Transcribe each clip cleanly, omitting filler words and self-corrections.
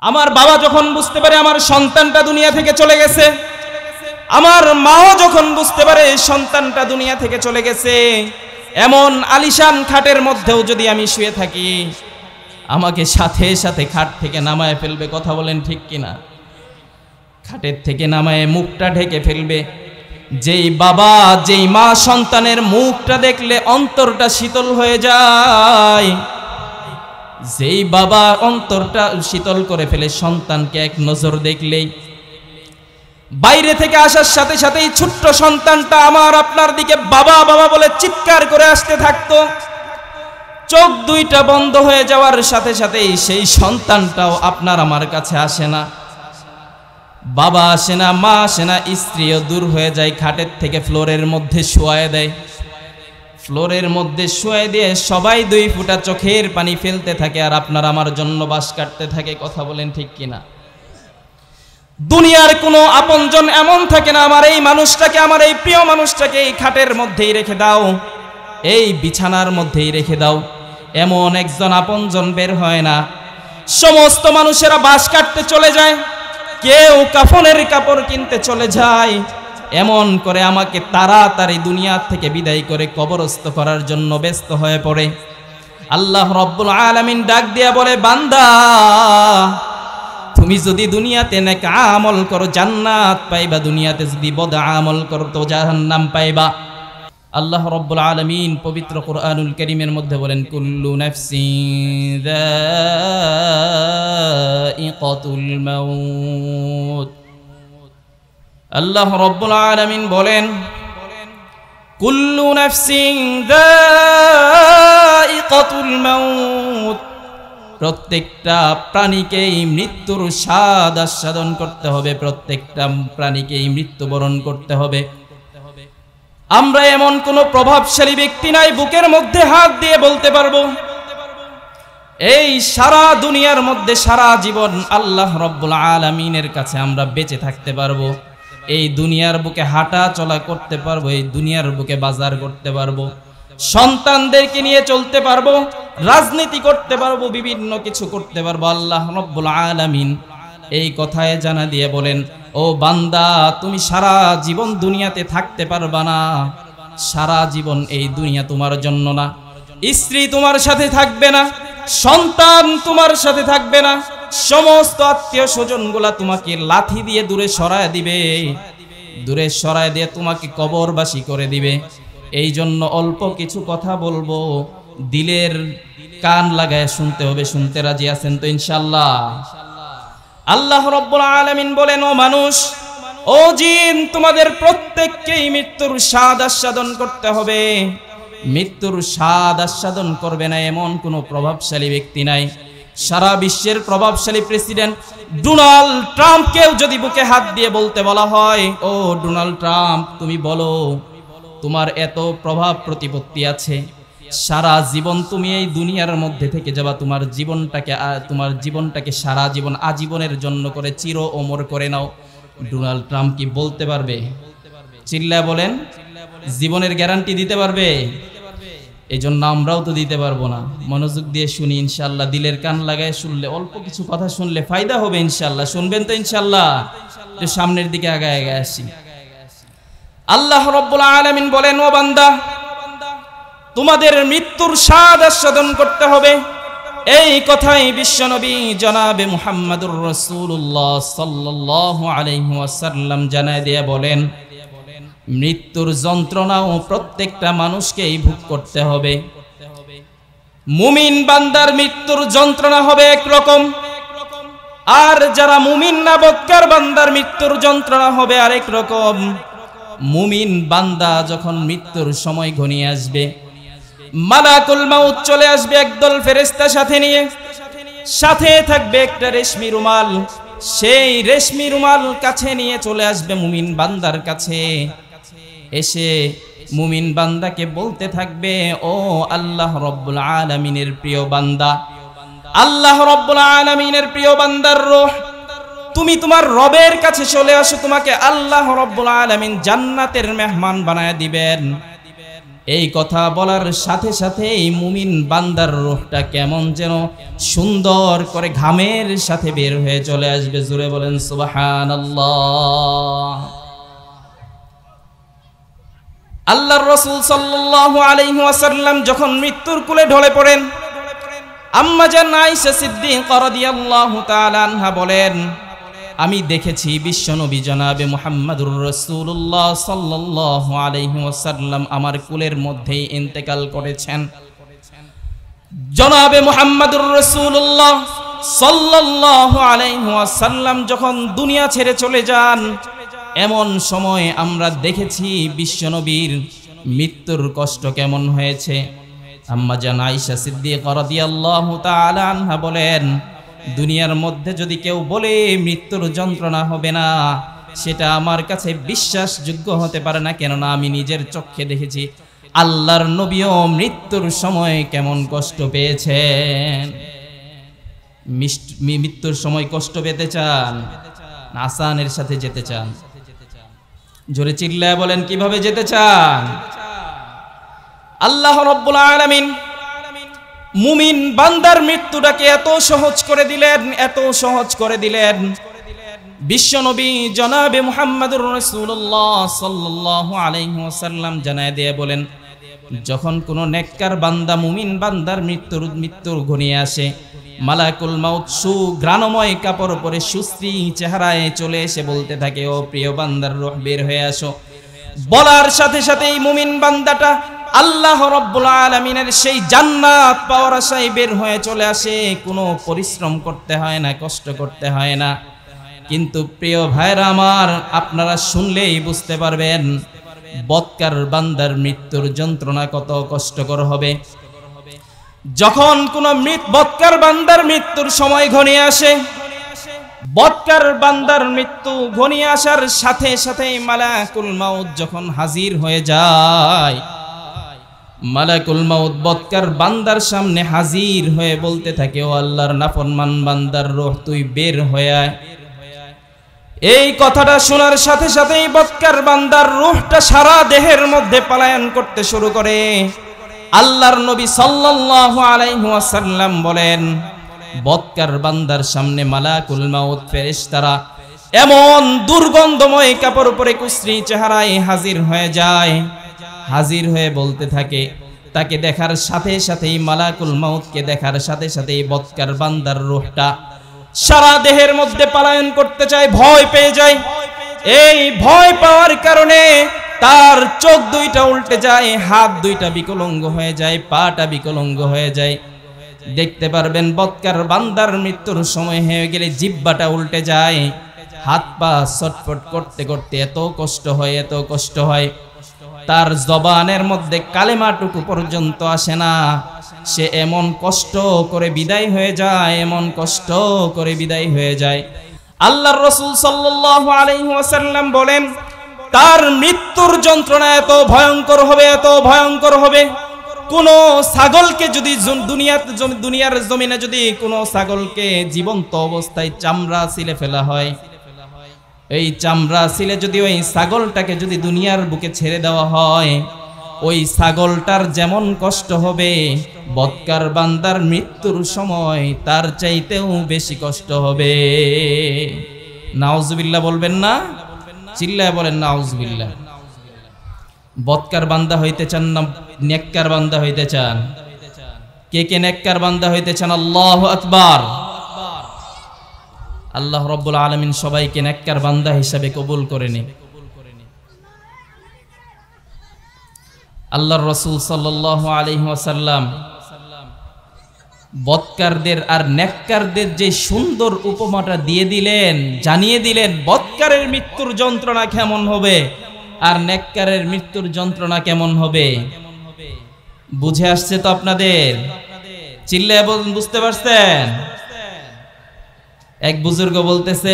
আমার বাবা যখন বুঝতে পারে আমার সন্তানটা দুনিয়া থেকে চলে গেছে, আমার মাও যখন বুঝতে পারে সন্তানটা দুনিয়া থেকে চলে গেছে, এমন আলিশান খাটের মধ্যেও যদি আমি শুয়ে থাকি, আমাকে সাথে সাথে খাট থেকে নামায় ফেলবে। কথা বলেন ঠিক কিনা? খাটের থেকে নামায় মুখটা ঢেকে ফেলবে। যেই বাবা যেই মা সন্তানের মুখটা দেখলে অন্তরটা শীতল হয়ে যায়, যেই বাবা অন্তরটা শীতল করে ফেলে সন্তানকে এক নজর দেখলেই, বাইরে থেকে আসার সাথে সাথেই ছোট্ট সন্তানটা আমার আপনার দিকে বাবা বাবা বলে চিৎকার করে আসতে থাকতো। চোখ দুইটা বন্ধ হয়ে যাওয়ার সাথে সাথেই সেই সন্তানটাও আপনার আমার কাছে আসে না, বাবা আসে না, মা আসে না, স্ত্রীও দূর হয়ে যায়, খাটের থেকে ফ্লোরের মধ্যে শোয়ায় দেয়। ফ্লোরের মধ্যে শুয়ে দিয়ে সবাই দুই ফোঁটা চোখের পানি ফেলতে থাকে আর আপনার আমার জন্য বাস কাটতে থাকে। কথা বলেন ঠিক কিনা? দুনিয়ার কোনো আপনজন এমন থাকে না আমার এই মানুষটাকে, আমার এই প্রিয় মানুষটাকে এই খাটের মধ্যেই রেখে দাও, এই বিছানার মধ্যেই রেখে দাও, এমন একজন আপনজন বের হয় না। সমস্ত মানুষেরা বাস কাটতে চলে যায়, কেউ কাফনের কাপড় কিনতে চলে যায়, এমন করে আমাকে তাড়াতাড়ি দুনিয়া থেকে বিদায় করে কবরস্থ করার জন্য ব্যস্ত হয়ে পড়ে। আল্লাহ রাব্বুল আলামিন ডাক দিয়া বলে, বান্দা তুমি যদি দুনিয়াতে নেক আমল করো জান্নাত পাইবা, দুনিয়াতে যদি বদ আমল করো তো জাহান্নাম পাইবা। আল্লাহ রাব্বুল আলামিন পবিত্র কুরআনুল কারীমের মধ্যে বলেন, কুল্লু নাফসিন যায়িকাতুল মাউত। আল্লাহ রাব্বুল আলামিন বলেন, কুল্লু নাফসিন যায়িকাতুল মাউত, প্রত্যেকটা প্রাণীকেই মৃত্যুর স্বাদ আস্বাদন করতে হবে, প্রত্যেকটা প্রাণীকেই মৃত্যুবরণ করতে হবে। আমরা এমন কোনো প্রভাবশালী ব্যক্তি নাই বুকের মধ্যে হাত দিয়ে বলতে পারবো এই সারা দুনিয়ার মধ্যে সারা জীবন আল্লাহ রাব্বুল আলামিনের কাছে আমরা বেঁচে থাকতে পারবো, এই দুনিয়ার বুকে হাঁটা চলা করতে পারবো, এই দুনিয়ার বুকে বাজার করতে পারবো, সন্তানদেরকে নিয়ে চলতে পারবো, রাজনীতি করতে পারবো, বিভিন্ন কিছু করতে পারবো। আল্লাহ রাব্বুল আলামিন এই কথায় জানা দিয়ে বলেন, ও বান্দা তুমি সারা জীবন দুনিয়াতে থাকতে পারবা না, সারা জীবন এই দুনিয়া তোমার জন্য না। স্ত্রী তোমার সাথে থাকবে না, সন্তান তোমার সাথে থাকবে না, সমস্ত আত্মীয় স্বজনগুলা তোমাকে লাথি দিয়ে দূরে সরায় দিবে, দূরে সরায় দিয়ে তোমাকে কবরবাসী করে দিবে। এই জন্য অল্প কিছু কথা বলবো, দিলের কান লাগায় শুনতে হবে। শুনতে রাজি আছেন তো ইনশাআল্লাহ? আল্লাহ রাব্বুল আলামিন বলেন, ও মানুষ, ও জিন, তোমাদের প্রত্যেককেই মৃত্যুর স্বাদ আস্বাদন করতে হবে। মৃত্যুর স্বাদ আস্বাদন করবে না এমন কোনো প্রভাবশালী ব্যক্তি নাই। সারা বিশ্বের প্রভাবশালী প্রেসিডেন্ট ডোনাল্ড ট্রাম্পকেও যদি বুকে হাত দিয়ে বলতে বলা হয়, ও ডোনাল্ড ট্রাম্প তুমি বলো, তোমার এত প্রভাব প্রতিপত্তি আছে, সারা জীবন তুমি এই দুনিয়ার মধ্যে থেকে যাবা, তোমার জীবনটাকে সারা জীবন আজীবনের জন্য করে চির অমর করে নাও। ডোনাল্ড ট্রাম্প কি বলতে পারবে? চিল্লায় বলেন, জীবনের গ্যারান্টি দিতে পারবে? এই জন্য আমরাও তো দিতে পারবো না। মনোযোগ দিয়ে শুনি ইনশাআল্লাহ, দিলের কান লাগায় শুনলে, অল্প কিছু কথা শুনলে ফায়দা হবে ইনশাআল্লাহ। শুনবেন তো ইনশাআল্লাহ? তো সামনের দিকে আগায় আগায় আসি। আল্লাহ রাব্বুল আলামিন বলেন, ও বান্দা তোমাদের মৃত্যুর স্বাদ আস্বাদন করতে হবে। এই কথাই বিশ্বনবী জনাবে মুহাম্মদুর রাসূলুল্লাহ সাল্লাল্লাহু আলাইহি ওয়াসাল্লাম জানায় দিয়ে বলেন, মৃত্যুর যন্ত্রণাও প্রত্যেকটা মানুষকেই ভোগ করতে হবে। মুমিন বান্দার মৃত্যুর যন্ত্রণা হবে একরকম, আর যারা মুমিন না বক্কার বান্দার মৃত্যুর যন্ত্রণা হবে আরেক রকম। মুমিন বান্দা যখন মৃত্যুর সময় ঘনিয়ে আসবে, মালাকুল মাউত চলে আসবে একদল ফেরেশতা সাথে নিয়ে, সাথে থাকবে একটা রেশমি রুমাল, সেই রেশমি রুমাল কাছে নিয়ে চলে আসবে মুমিন বান্দার কাছে। এসে মুমিন বান্দাকে বলতে থাকবে, ও আল্লাহ রাব্বুল আলামিনের প্রিয় বান্দা, আল্লাহ রাব্বুল আলামিনের প্রিয় বান্দার রূহ, তুমি তোমার রবের কাছে চলে আসো, তোমাকে আল্লাহ রাব্বুল আলামিন জান্নাতের মেহমান বানায় দিবেন। এই কথা বলার সাথে সাথে এই মুমিন বান্দার রূহটা কেমন যেন সুন্দর করে ঘামের সাথে বের হয়ে চলে আসবে। জোরে বলেন সুবহানাল্লাহ। আল্লাহর রাসূল সাল্লাল্লাহু আলাইহি ওয়াসাল্লাম যখন মৃত্যুর কোলে ঢলে পড়েন, আম্মা জান আয়েশা সিদ্দিকা রাদিয়াল্লাহু তাআলা আনহা বলেন, আমি দেখেছি বিশ্বনবী জনাবে মুহাম্মদুর রাসূলুল্লাহ সাল্লাল্লাহু আলাইহি ওয়াসাল্লাম আমার কোলের মধ্যেই ইন্তেকাল করেছেন। জনাবে মুহাম্মদুর রাসূলুল্লাহ সাল্লাল্লাহু আলাইহি ওয়াসাল্লাম যখন দুনিয়া ছেড়ে চলে যান, এমন সময় আমরা দেখেছি বিশ্বনবীর মৃত্যুর কষ্ট কেমন হয়েছে। আম্মা জান আয়েশা সিদ্দিকা রাদিয়াল্লাহু তাআলা আনহা বলেন, দুনিয়ার মধ্যে যদি কেউ বলে মৃত্যুর যন্ত্রণা হবে না, সেটা আমার কাছে বিশ্বাসযোগ্য হতে পারে না, কেননা আমি নিজের চোখে দেখেছি আল্লাহর নবীও মৃত্যুর সময় কেমন কষ্ট পেয়েছেন। মৃত্যুর সময় কষ্ট পেতে চান না আসানের সাথে যেতে চান? জোরে চিল্লায় বলেন, কিভাবে যেতে চান? আল্লাহ রাব্বুল আলামিন মুমিন বান্দার মৃত্যুটাকে এত সহজ করে দিলেন, এত সহজ করে দিলেন। বিশ্বনবী জনাবে মুহাম্মদুর রাসূলুল্লাহ সাল্লাল্লাহু আলাইহি ওয়াসাল্লাম জানায় দিয়ে বলেন, যখন কোনো নেককার বান্দা মুমিন বান্দার মৃত্যুর ঘনিয়ে আসে, মালাকুল মাউত সুঘ্রাণময় কাপড় পরে সুশ্রী চেহারায় চলে এসে বলতে থাকে, ও প্রিয় বান্দার রূহ বের হয়ে আসো। বলার সাথে সাথেই মুমিন বান্দাটা আল্লাহ রাব্বুল আলামিনের সেই জান্নাত পাওয়ার আশায় বের হয়ে চলে আসে। কোনো পরিশ্রম করতে হয় না, কষ্ট করতে হয় না। কিন্তু প্রিয় ভাইরা আমার, আপনারা শুনলেই বুঝতে পারবেন বদকার বান্দার মৃত্যুর যন্ত্রণা কত কষ্টকর হবে। যখন কোন বদকার বান্দার মৃত্যুর সময় ঘনিয়ে আসে, বদকার বান্দার মৃত্যু ঘনিয়ে আসার সাথে সাথে মালাকুল মাউত যখন হাজির হয়ে যায়, মালাকুল মাউত বদকার বান্দার সামনে হাজির হয়ে বলতে থাকে, ও আল্লাহর নাফরমান বান্দার রূহ তুই বের হয়ে আয়। এই কথাটা শোনার সাথে সাথেই বদকার বান্দার রূহটা সারা দেহের মধ্যে পলায়ন করতে শুরু করে। আল্লাহর নবী সাল্লাল্লাহু আলাইহি ওয়াসাল্লাম বলেন, বদকার বান্দার সামনে মালাকুল মাউত ফেরেশতারা এমন দুর্গন্ধময় কাপড় পরে কুশ্রী চেহারায় হাজির হয়ে যায়। হাজির হয়ে বলতে থাকে, তাকে দেখার সাথে সাথেই মালাকুল মাউতকে দেখার সাথে সাথেই বদকার বান্দার রূহটা সারা দেহের মধ্যে পলায়ন করতে চায়, ভয় পেয়ে যায়। এই ভয় পাওয়ার কারণে তার চোখ দুইটা উল্টে যায়, হাত দুইটা বিকলাঙ্গ হয়ে যায়, পাটা বিকলাঙ্গ হয়ে যায়। দেখতে পারবেন বদকার বান্দার মৃত্যুর সময় হয়ে গেলে জিহ্বাটা উল্টে যায়, হাত পা ছটফট করতে করতে এত কষ্ট হয়, এত কষ্ট হয়, তার জবানের মধ্যে কালেমাটুকু পর্যন্ত আসে না। সে এমন কষ্ট করে বিদায় হয়ে যায়, এমন কষ্ট করে বিদায় হয়ে যায়। আল্লাহর রাসূল সাল্লাল্লাহু আলাইহি ওয়াসাল্লাম বলেন, তার মৃত্যুর যন্ত্রণা এত ভয়ঙ্কর হবে, এত ভয়ঙ্কর হবে। কোন ছাগলকে যদি দুনিয়ার জমিনে যদি কোনো ছাগলকে জীবন্ত অবস্থায় চামড়া ছিলে ফেলা হয়, এই চামড়া ছিলে যদি ওই ছাগলটাকে যদি দুনিয়ার বুকে ছেড়ে দেওয়া হয়, ওই ছাগলটার যেমন কষ্ট হবে, বদকার বান্দার মৃত্যুর সময় তার চাইতেও বেশি কষ্ট হবে। নাউজুবিল্লাহ বলবেন না? চিল্লায় বলেন নাউজুবিল্লাহ। বদকার বান্দা হইতে চান না নেককার বান্দা হইতে চান? কে কে নেককার বান্দা হইতে চান? আল্লাহু আকবার। আল্লাহ রাব্বুল আলামিন সবাইকে নেককার বান্দা হিসেবে কবুল করে নিন। আল্লাহর রাসূল সাল্লাল্লাহু আলাইহি ওয়াসাল্লাম বদকারদের আর নেককারদের যে সুন্দর উপমাটা দিয়ে দিলেন, জানিয়ে দিলেন বদকারের মৃত্যুর যন্ত্রণা কেমন হবে আর নেককারের মৃত্যুর যন্ত্রণা কেমন হবে। বুঝে আসছে তো আপনাদের? চিল্লায় বলুন, বুঝতে পারছেন? এক বুজুর্গ বলতেছে,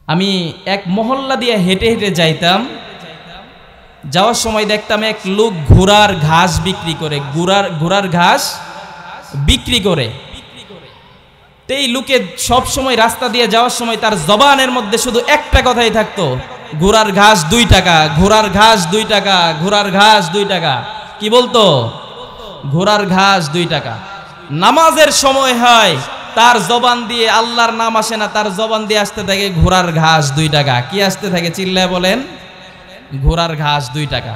আমি এক মহল্লা দিয়ে হেঁটে হেঁটে যাইতাম, যাওয়ার সময় দেখতাম এক লোক ঘোড়ার ঘাস বিক্রি করে, ঘোড়ার ঘাস বিক্রি করে। এই লোকে সব সময় রাস্তা দিয়ে যাওয়ার সময় তার জবানের মধ্যে শুধু একটা কথাই থাকতো, ঘোড়ার ঘাস 2 টাকা, ঘোড়ার ঘাস 2 টাকা, ঘোড়ার ঘাস 2 টাকা। কি বলতো? ঘোড়ার ঘাস 2 টাকা। নামাজের সময় হয়, তার জবান দিয়ে আল্লাহর নাম আসে না, তার জবান দিয়ে আসতে থাকে ঘোড়ার ঘাস 2 টাকা। কি আসতে থাকে? চিল্লায় বলেন। ঘোড়ার ঘাস 2 টাকা।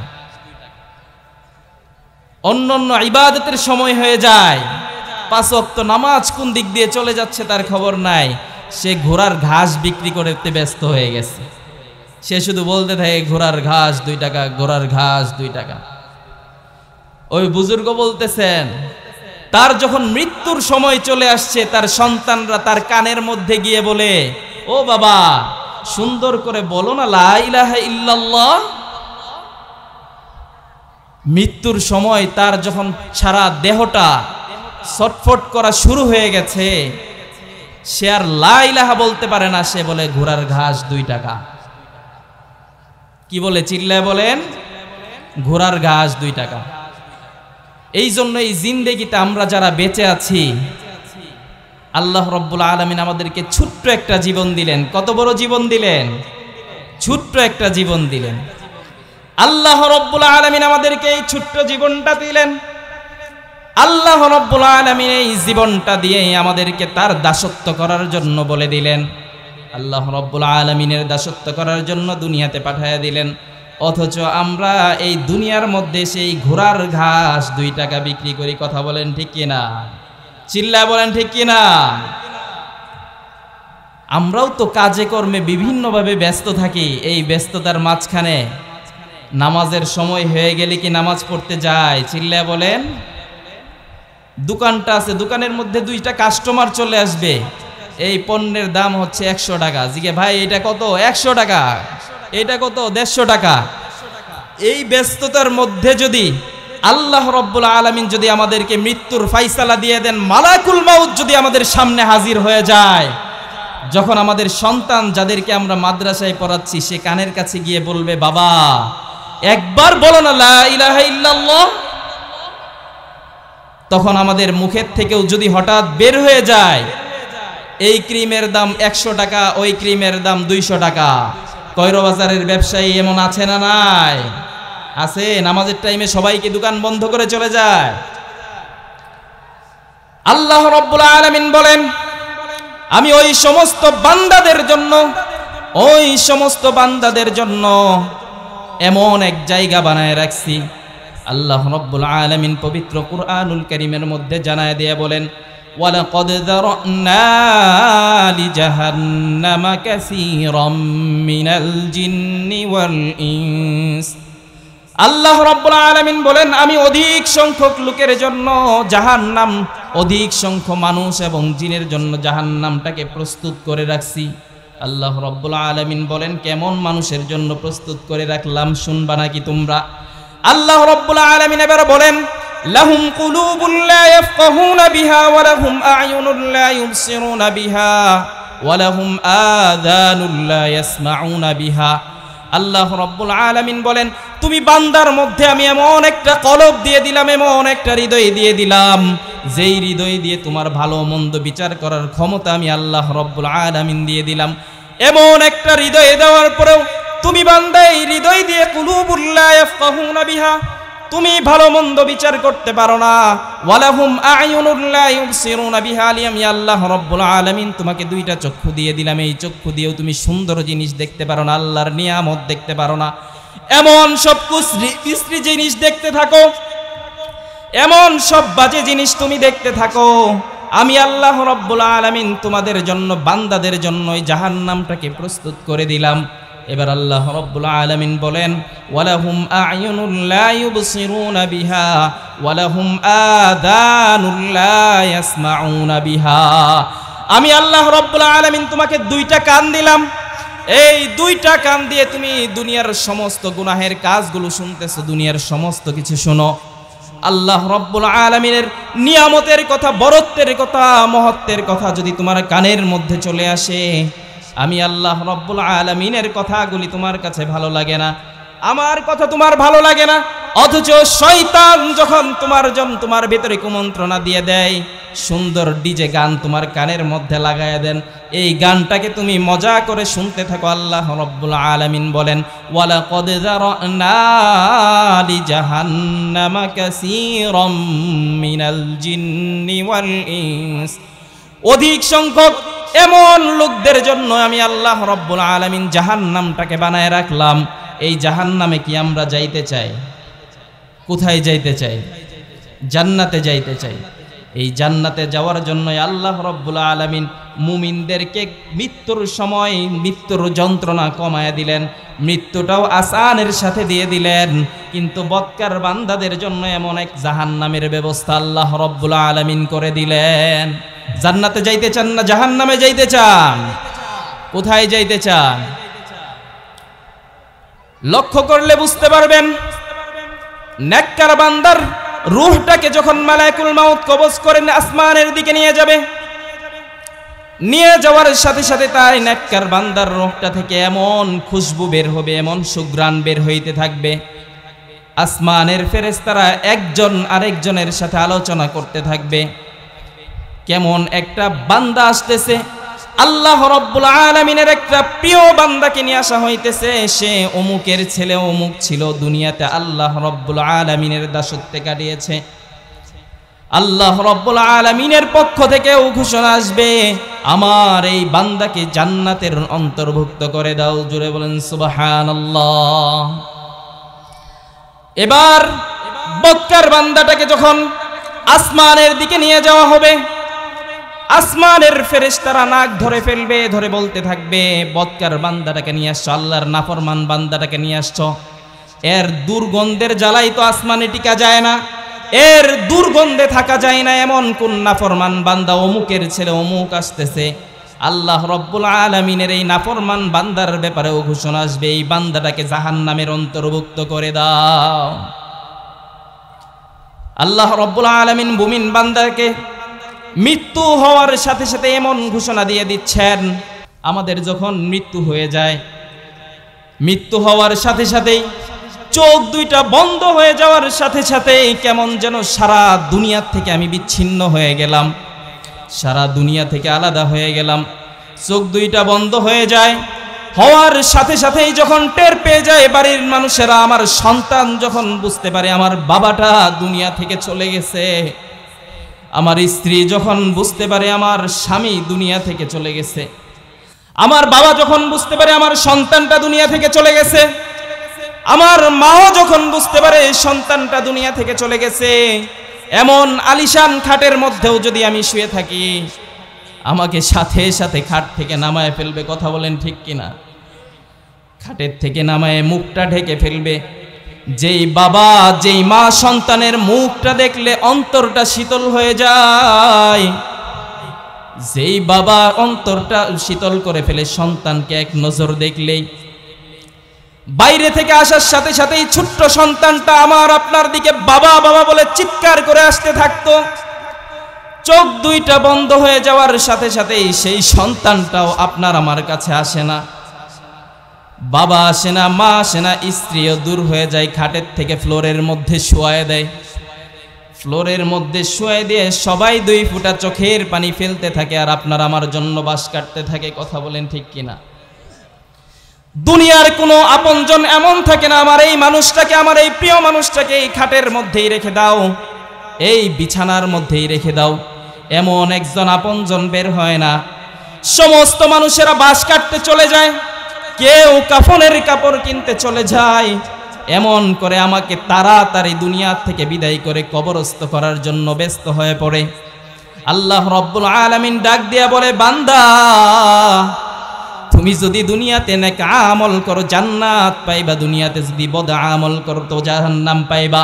অন্যান্য ইবাদতের সময় হয়ে যায়, 5 ওয়াক্ত নামাজ কোন দিক দিয়ে চলে যাচ্ছে তার খবর নাই, সে ঘোড়ার ঘাস বিক্রি করতে ব্যস্ত হয়ে গেছে। সে শুধু বলতে থাকে ঘোড়ার ঘাস 2 টাকা, ঘোড়ার ঘাস 2 টাকা। ওই বুজুর্গ বলতেছেন, তার যখন মৃত্যুর সময় চলে আসছে, তার সন্তানরা তার কানের মধ্যে গিয়ে বলে, ও বাবা, সুন্দর করে বলো না লা ইলাহা ইল্লাল্লাহ। মৃত্যুর সময় তার যখন সারা দেহটা ছটফট করা শুরু হয়ে গেছে, সে আর লা ইলাহা বলতে পারে না, সে বলে ঘোড়ার ঘাস 2 টাকা। কি বলে? চিল্লায় বলেন। ঘোড়ার ঘাস 2 টাকা। এই জন্য এই জিন্দেগিতে আমরা যারা বেঁচে আছি, আল্লাহ রব্বুল আলামিন আমাদেরকে ছোট্ট একটা জীবন দিলেন। কত বড় জীবন দিলেন? ছোট্ট একটা জীবন দিলেন। আল্লাহ রব্বুল আলামিন আমাদেরকে এই ছোট্ট জীবনটা দিলেন। আল্লাহ রব্বুল আলামিন এই জীবনটা দিয়ে আমাদেরকে তার দাসত্ব করার জন্য বলে দিলেন। আল্লাহ রব্বুল আলামিনের দাসত্ব করার জন্য দুনিয়াতে পাঠায়া দিলেন। অথচ আমরা এই দুনিয়ার মধ্যে সেই ঘোড়ার ঘাস 2 টাকা বিক্রি করি। কথা বলেন ঠিক কিনা? চিল্লায় বলেন ঠিক কিনা? আমরাও তো কাজে কর্মে বিভিন্নভাবে ব্যস্ত থাকি। এই ব্যস্ততার মাঝখানে নামাজের সময় হয়ে গেলে কি নামাজ পড়তে যায়? চিল্লায় বলেন। দোকানটা আছে, দোকানের মধ্যে 2টা কাস্টমার চলে আসবে, এই পণ্যের দাম হচ্ছে 100 টাকা। জিজ্ঞে ভাই এটা কত? 100 টাকা। এটা কত? 150 টাকা। এই ব্যস্ততার মধ্যে যদি আল্লাহ রব্বুল আলামিন যদি আমাদেরকে মৃত্যুর ফাইসালা দিয়ে দেন, মালাকুল মাউত যদি আমাদের সামনে হাজির হয়ে যায়, যখন আমাদের সন্তান যাদেরকে আমরা মাদ্রাসায় পড়াচ্ছি, সে কানের কাছে গিয়ে বলবে, বাবা একবার বলো না লা ইলাহা ইল্লাল্লাহ, তখন আমাদের মুখের থেকেও যদি হঠাৎ বের হয়ে যায়, এই ক্রিমের দাম 100 টাকা, ওই ক্রিমের দাম 200 টাকা। কয়রবাজারের ব্যবসায়ী এমন আছে না নাই? আছে। নামাজের টাইমে সবাইকে দোকান বন্ধ করে চলে যায়। আল্লাহ রব্বুল আলামিন বলেন, আমি ওই সমস্ত বান্দাদের জন্য এমন এক জায়গা বানায় রাখছি। আল্লাহ রব্বুল আলামিন পবিত্র কুরআনুল কারীমের মধ্যে জানায় দিয়ে বলেন, ওয়ালাকাদ যারানা লিজাহান্নামা কাসীরাম মিনাল জিন্নি ওয়াল ইনস। আল্লাহ রব্বুল আলামিন বলেন, আমি অধিক সংখ্যক লোকের জন্য জাহান্নাম, অধিক সংখ্যক মানুষ এবং জিনের জন্য জাহান্নামটাকে প্রস্তুত করে রাখছি। আল্লাহ রব্বুল আলামিন বলেন, কেমন মানুষের জন্য প্রস্তুত করে রাখলাম শুনবা নাকি তোমরা? আল্লাহ রব্বুল আলামিন এবার বলেন, লাহুম কুলুবুন লা ইয়াফকাহুনা বিহা ওয়া লাহুম আ'য়ুনুন লা ইউবসিরুনা বিহা ওয়া লাহুম আযানুন লা ইয়াসমাউনা বিহা। আল্লাহ রব্বুল আলামিন বলেন, তুমি বান্দার মধ্যে আমি এমন একটা কলব দিয়ে দিলাম, এমন একটা হৃদয় দিয়ে দিলাম, যেই হৃদয় দিয়ে তোমার ভালো মন্দ বিচার করার ক্ষমতা আমি আল্লাহ রব্বুল আলামিন দিয়ে দিলাম। এমন একটা হৃদয় দেওয়ার পরেও তুমি বান্দা এই হৃদয় দিয়ে কুলুবুল লা ইয়াফকাহুনা বিহা, তুমি ভালো মন্দ বিচার করতে পারো না। ওয়ালাহুম আ'য়ুনুন লা ইউবসিরুনা বিহা, আমি আল্লাহ রব্বুল আলামিন তোমাকে 2টা চক্ষু দিয়ে দিলাম, এই চক্ষু দিয়েও তুমি সুন্দর জিনিস দেখতে পারো না, আল্লাহর নিয়ামত দেখতে পারো না। এমন সব কুশ্রী জিনিস দেখতে থাকো, এমন সব বাজে জিনিস তুমি দেখতে থাকো। আমি আল্লাহ রব্বুল আলামিন তোমাদের জন্য, বান্দাদের জন্য এই জাহান্নামটাকে প্রস্তুত করে দিলাম। এবার আল্লাহ রব্বুল আলামিন বলেন, ওয়ালাহুম আ'য়ুনুন লা ইউবসিরুনা বিহা ওয়া লাহুম আযানুন লা ইয়াসমাউনা বিহা। আমি আল্লাহ রব্বুল আলামিন তোমাকে 2টা কান দিলাম, এই 2টা কান দিয়ে তুমি দুনিয়ার সমস্ত গুনাহের কাজগুলো শুনতেছো, দুনিয়ার সমস্ত কিছু শোনো। আল্লাহ রব্বুল আলামিনের নিয়ামতের কথা, বরত্বের কথা, মহত্বের কথা যদি তোমার কানের মধ্যে চলে আসে, আমি আল্লাহ রব্বুল আলামিনের কথাগুলি তোমার কাছে ভালো লাগে না, আমার কথা তোমার ভালো লাগে না, অথচ শয়তান যখন তোমার ভিতরে কুমন্ত্রণা দিয়ে দেয়, সুন্দর ডিজে গান তোমার কানের মধ্যে লাগায়া দেন, এই গানটাকে তুমি মজা করে শুনতে থাকো। আল্লাহ রাব্বুল আলামিন বলেন, ওয়ালাকাদ যারানা লিজাহান্নামা কাসীরাম মিনাল জিন্নি ওয়াল ইনস। অধিক সংখ্যক এমন লোকদের জন্য আমি আল্লাহ রাব্বুল আলামিন জাহান্নামটাকে বানায় রাখলাম। এই জাহান্নামে কি আমরা যাইতে চাই? কোথায় যাইতে চাই? জান্নাতে যাইতে চাই। এই জান্নাতে যাওয়ার জন্য আল্লাহ রাব্বুল আলামিন মুমিনদেরকে মৃত্যুর সময় মৃত্যুর যন্ত্রণা কমায়া দিলেন, মৃত্যুটাও আসানের সাথে দিয়ে দিলেন। কিন্তু বদকার বান্দাদের জন্য এমন এক জাহান্নামের ব্যবস্থা আল্লাহ রাব্বুল আলামিন করে দিলেন। জান্নাতে যাইতে চান না জাহান্নামে যাইতে চান? কোথায় যাইতে চান? লক্ষ্য করলে বুঝতে পারবেন, নেককার বান্দার রূহটাকে যখন মালাকুল মাউত কবজ করে আসমানের দিকে নিয়ে যাবে, নিয়ে যাওয়ার সাথে সাথে তাই নেককার বান্দার রূহটা থেকে এমন খুশবু বের হবে, এমন সুঘ্রাণ বের হইতে থাকবে। আসমানের ফেরেশতারা একজন আরেকজনের সাথে আলোচনা করতে থাকবে, কেমন একটা বান্দা আসতেছে, আল্লাহ রাব্বুল আলামিনের একটা প্রিয় বান্দাকে নিয়ে আসা হইতেছে। সে অমুকের ছেলে, অমুক ছিল, দুনিয়াতে আল্লাহ রাব্বুল আলামিনের দাসত্বে কাটিয়েছে। আল্লাহ রাব্বুল আলামিনের পক্ষ থেকেও ঘোষণা আসবে, আমার এই বান্দাকে জান্নাতের অন্তর্ভুক্ত করে দাও। জোরে বলেন সুবহানাল্লাহ। এবার বদকার বান্দাটাকে যখন আসমানের দিকে নিয়ে যাওয়া হবে, আসমানের ফেরেশতারা নাক ধরে ফেলবে, ধরে বলতে থাকবে, বদকার বান্দাটাকে নিয়ে আসছো, আল্লাহর নাফরমান বান্দাটাকে নিয়ে আসছো। এর দুর্গন্ধের জ্বালাই তো আসমানে টিকা যায় না, এর দুর্গন্ধে থাকা যায় না, এমন কোন নাফরমান বান্দা, অমুকের ছেলে অমুক আসতেছে। আল্লাহ রাব্বুল আলামিনের এই নাফরমান বান্দার ব্যাপারেও ঘোষণা আসবে, এই বান্দাটাকে জাহান্নামের অন্তর্ভুক্ত করে দাও। আল্লাহ রাব্বুল আলামিন মুমিন বান্দাকে মৃত্যু হওয়ার সাথে সাথে এমন ঘোষণা দিয়ে দিচ্ছেন, আমাদের যখন মৃত্যু হয়ে যায়, মৃত্যু হওয়ার সাথে সাথেই চোখ দুইটা বন্ধ হয়ে যাওয়ার সাথে সাথে কেমন যেন সারা দুনিয়া থেকে আমি বিচ্ছিন্ন হয়ে গেলাম, সারা দুনিয়া থেকে আলাদা হয়ে গেলাম। চোখ দুইটা বন্ধ হয়ে যায়, হওয়ার সাথে সাথেই যখন টের পেয়ে যায় বাড়ির মানুষেরা, আমার সন্তান যখন বুঝতে পারে আমার বাবাটা দুনিয়া থেকে চলে গেছে, আমার স্ত্রী যখন বুঝতে পারে আমার স্বামী দুনিয়া থেকে চলে গেছে, আমার বাবা যখন বুঝতে পারে আমার সন্তানটা দুনিয়া থেকে চলে গেছে, আমার মাও যখন বুঝতে পারে সন্তানটা দুনিয়া থেকে চলে গেছে, এমন আলিশান খাটের মধ্যেও যদি আমি শুয়ে থাকি, আমাকে সাথে সাথে খাট থেকে নামায় ফেলবে। কথা বলেন ঠিক কিনা? খাটের থেকে নামায় মুখটা ঢেকে ফেলবে। যেই বাবা যেই মা সন্তানের মুখটা দেখলে অন্তরটা শীতল হয়ে যায়, যেই বাবা অন্তরটা শীতল করে ফেলে সন্তানকে এক নজর দেখলেই, বাইরে থেকে আসার সাথে সাথেই ছোট্ট সন্তানটা আমার আপনার দিকে বাবা বাবা বলে চিৎকার করে আসতে থাকতো। চোখ দুইটা বন্ধ হয়ে যাওয়ার সাথে সাথেই সেই সন্তানটাও আপনার আমার কাছে আসে না, বাবা আসে না, মা আসে না, স্ত্রীও দূর হয়ে যায়, খাটের থেকে ফ্লোরের মধ্যে শোয়ায় দেয়। ফ্লোরের মধ্যে শোয়ায় দিয়ে সবাই দুই ফুটা চোখের পানি ফেলতে থাকে, আর আপনার আমার জন্য বাস কাটতে থাকে। কথা বলেন ঠিক কিনা? দুনিয়ার কোনো আপনজন এমন থাকে না, আমার এই মানুষটাকে, আমার এই প্রিয় মানুষটাকে এই খাটের মধ্যেই রেখে দাও, এই বিছানার মধ্যেই রেখে দাও, এমন একজন আপনজন বের হয় না। সমস্ত মানুষেরা বাস কাটতে চলে যায়, কেউ কাফনের কাপড় কিনতে চলে যায়, এমন করে আমাকে তাড়াতাড়ি দুনিয়া থেকে বিদায় করে কবরস্থ করার জন্য ব্যস্ত হয়ে পড়ে। আল্লাহ রাব্বুল আলামিন ডাক দিয়া বলে, বান্দা তুমি যদি দুনিয়াতে নেক আমল করো জান্নাত পাইবা, দুনিয়াতে যদি বদ আমল করো তো জাহান্নাম পাইবা।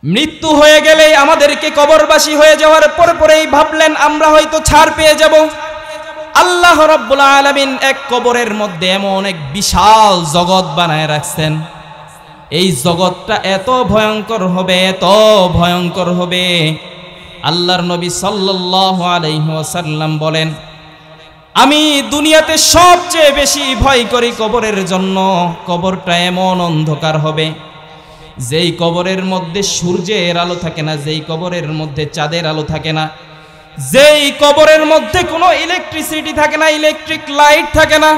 মৃত্যু হয়ে গেলে আমাদেরকে কবরবাসী হয়ে যাওয়ার পরেই ভাবলেন আমরা হয়তো ছাড় পেয়ে যাব। আল্লাহ রাব্বুল আলামিন এক কবরের মধ্যে এমন এক বিশাল জগৎ বানায় রাখছেন, এই জগৎটা এত ভয়ঙ্কর হবে, এত ভয়ঙ্কর হবে। আল্লাহর নবী সাল্লাল্লাহু আলাইহি ওয়াসাল্লাম বলেন, আমি দুনিয়াতে সবচেয়ে বেশি ভয় করি কবরের জন্য। কবরটা এমন অন্ধকার হবে, যেই কবরের মধ্যে সূর্যের আলো থাকে না, যেই কবরের মধ্যে চাঁদের আলো থাকে না, যেই কবরের মধ্যে কোনো ইলেকট্রিসিটি থাকে না, ইলেকট্রিক লাইট থাকে না,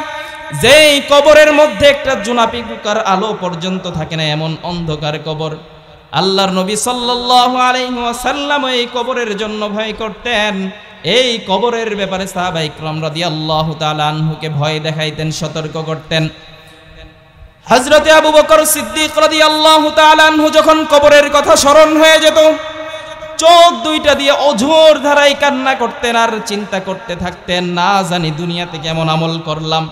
যেই কবরের মধ্যে একটা জোনাকি পোকার আলো পর্যন্ত থাকে না, এমন অন্ধকার কবর। আল্লাহর নবী সাল্লাল্লাহু আলাইহি ওয়াসাল্লাম এই কবরের জন্য ভয় করতেন। এই কবরের ব্যাপারে সাহাবায়ে কিরাম রাদিয়াল্লাহু তাআলা আনহুকে ভয় দেখাইতেন, সতর্ক করতেন। হযরতে আবু বকর সিদ্দিক রাদিয়াল্লাহু তাআলা আনহু যখন কবরের কথা স্মরণ হয়ে যেত, চোখ দুইটা দিয়ে অঝোর ধারায় কান্না করতেন আর চিন্তা করতে থাকতেন, না জানি দুনিয়াতে কেমন আমল করলাম,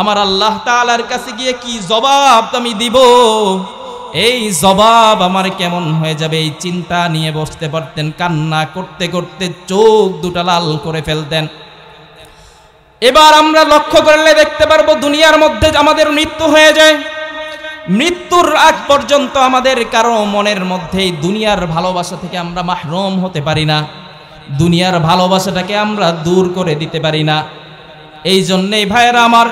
আমার আল্লাহ তাআলার কাছে গিয়ে কি জবাব আমি দিব, এই জবাব আমার কেমন হয়ে যাবে, এই চিন্তা নিয়ে বসতে পারতেন। কান্না করতে করতে চোখ দুটা লাল করে ফেলতেন। এবার আমরা লক্ষ্য করলে দেখতে পারবো দুনিয়ার মধ্যে আমাদের মৃত্যু হয়ে যায়, মৃত্যুর আগ পর্যন্ত আমাদের কারো মনের মধ্যে দুনিয়ার ভালোবাসা থেকে আমরা মাহরুম হতে পারি না, দুনিয়ার ভালোবাসাটাকে আমরা দূর করে দিতে পারি না। এই জন্যেই ভাইয়েরা আমার,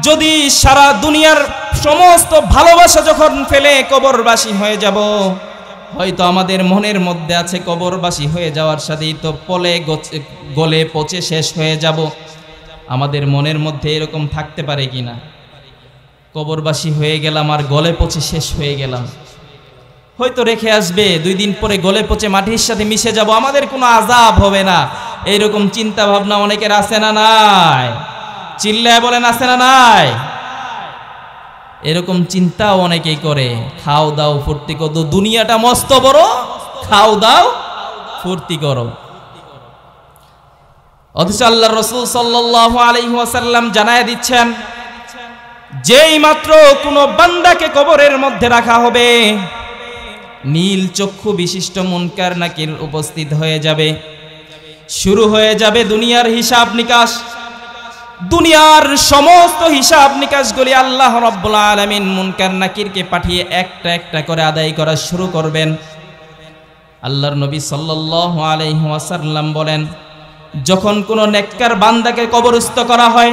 যদি সারা দুনিয়ার সমস্ত ভালোবাসা যখন ফেলে কবরবাসী হয়ে যাব, হয়তো আমাদের মনের মধ্যে আছে কবরবাসী হয়ে যাওয়ার সাথেই তো গলে পচে শেষ হয়ে যাব। আমাদের মনের মধ্যে এরকম থাকতে পারে কিনা, কবরবাসী হয়ে গেলাম আর গলে পচে শেষ হয়ে গেলাম, হয়তো রেখে আসবে 2 দিন পরে গলে পচে মাটির সাথে মিশে যাব, আমাদের কোনো আযাব হবে না, এইরকম চিন্তা ভাবনা অনেকের আছে না নাই? চিল্লায় বলেন আছে না নাই? এরকম চিন্তাও অনেকেই করে। খাও দাও ফুর্তি করো, দুনিয়াটা মস্ত বড়, খাও দাও ফুর্তি করো। অথচ আল্লাহর রাসূল সাল্লাল্লাহু আলাইহি ওয়াসাল্লাম জানায় দিচ্ছেন, যেই মাত্র কোনো বান্দাকে কবরের মধ্যে রাখা হবে, নীল চক্ষু বিশিষ্ট মুনকার নাকির উপস্থিত হয়ে যাবে, শুরু হয়ে যাবে দুনিয়ার হিসাব নিকাশ। দুনিয়ার সমস্ত হিসাব নিকাশগুলি আল্লাহ রাব্বুল আলামিন মুনকার নাকিরকে পাঠিয়ে একটা একটা করে আদায় করা শুরু করবেন। আল্লাহর নবী সাল্লাল্লাহু আলাইহি ওয়াসাল্লাম বলেন, যখন কোনো নেককার বান্দাকে কবরস্থ করা হয়,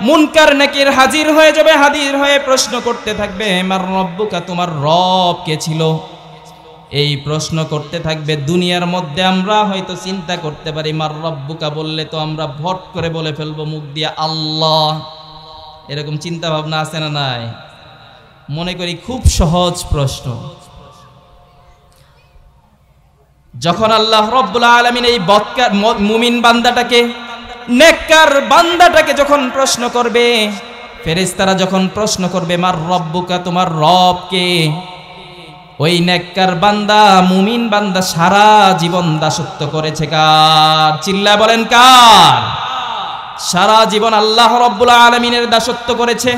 মুনকার নাকির হাজির হয়ে যাবে, হাজির হয়ে প্রশ্ন করতে থাকবে, মার রব্বুকা, তোমার রব কে ছিল? এই প্রশ্ন করতে থাকবে। দুনিয়ার মধ্যে আমরা হয়তো চিন্তা করতে পারি, মার রব্বুকা বললে তো আমরা ভট করে বলে ফেলবো মুখ দিয়ে আল্লাহ, এরকম চিন্তা ভাবনা আছে না নাই? মনে করি খুব সহজ প্রশ্ন। যখন আল্লাহ রাব্বুল আলামিন এই বদকার মুমিন বান্দাটাকে, নেককার বান্দাটাকে যখন প্রশ্ন করবে, ফেরেশতারা যখন প্রশ্ন করবে, মার রব্বুকা, তোমার রব কে? ওই নেককার বান্দা, মুমিন বান্দা সারা জীবন দাসত্ব করেছে কার? চিল্লায় বলেন কার? সারা জীবন আল্লাহ রাব্বুল আলামিনের দাসত্ব করেছে।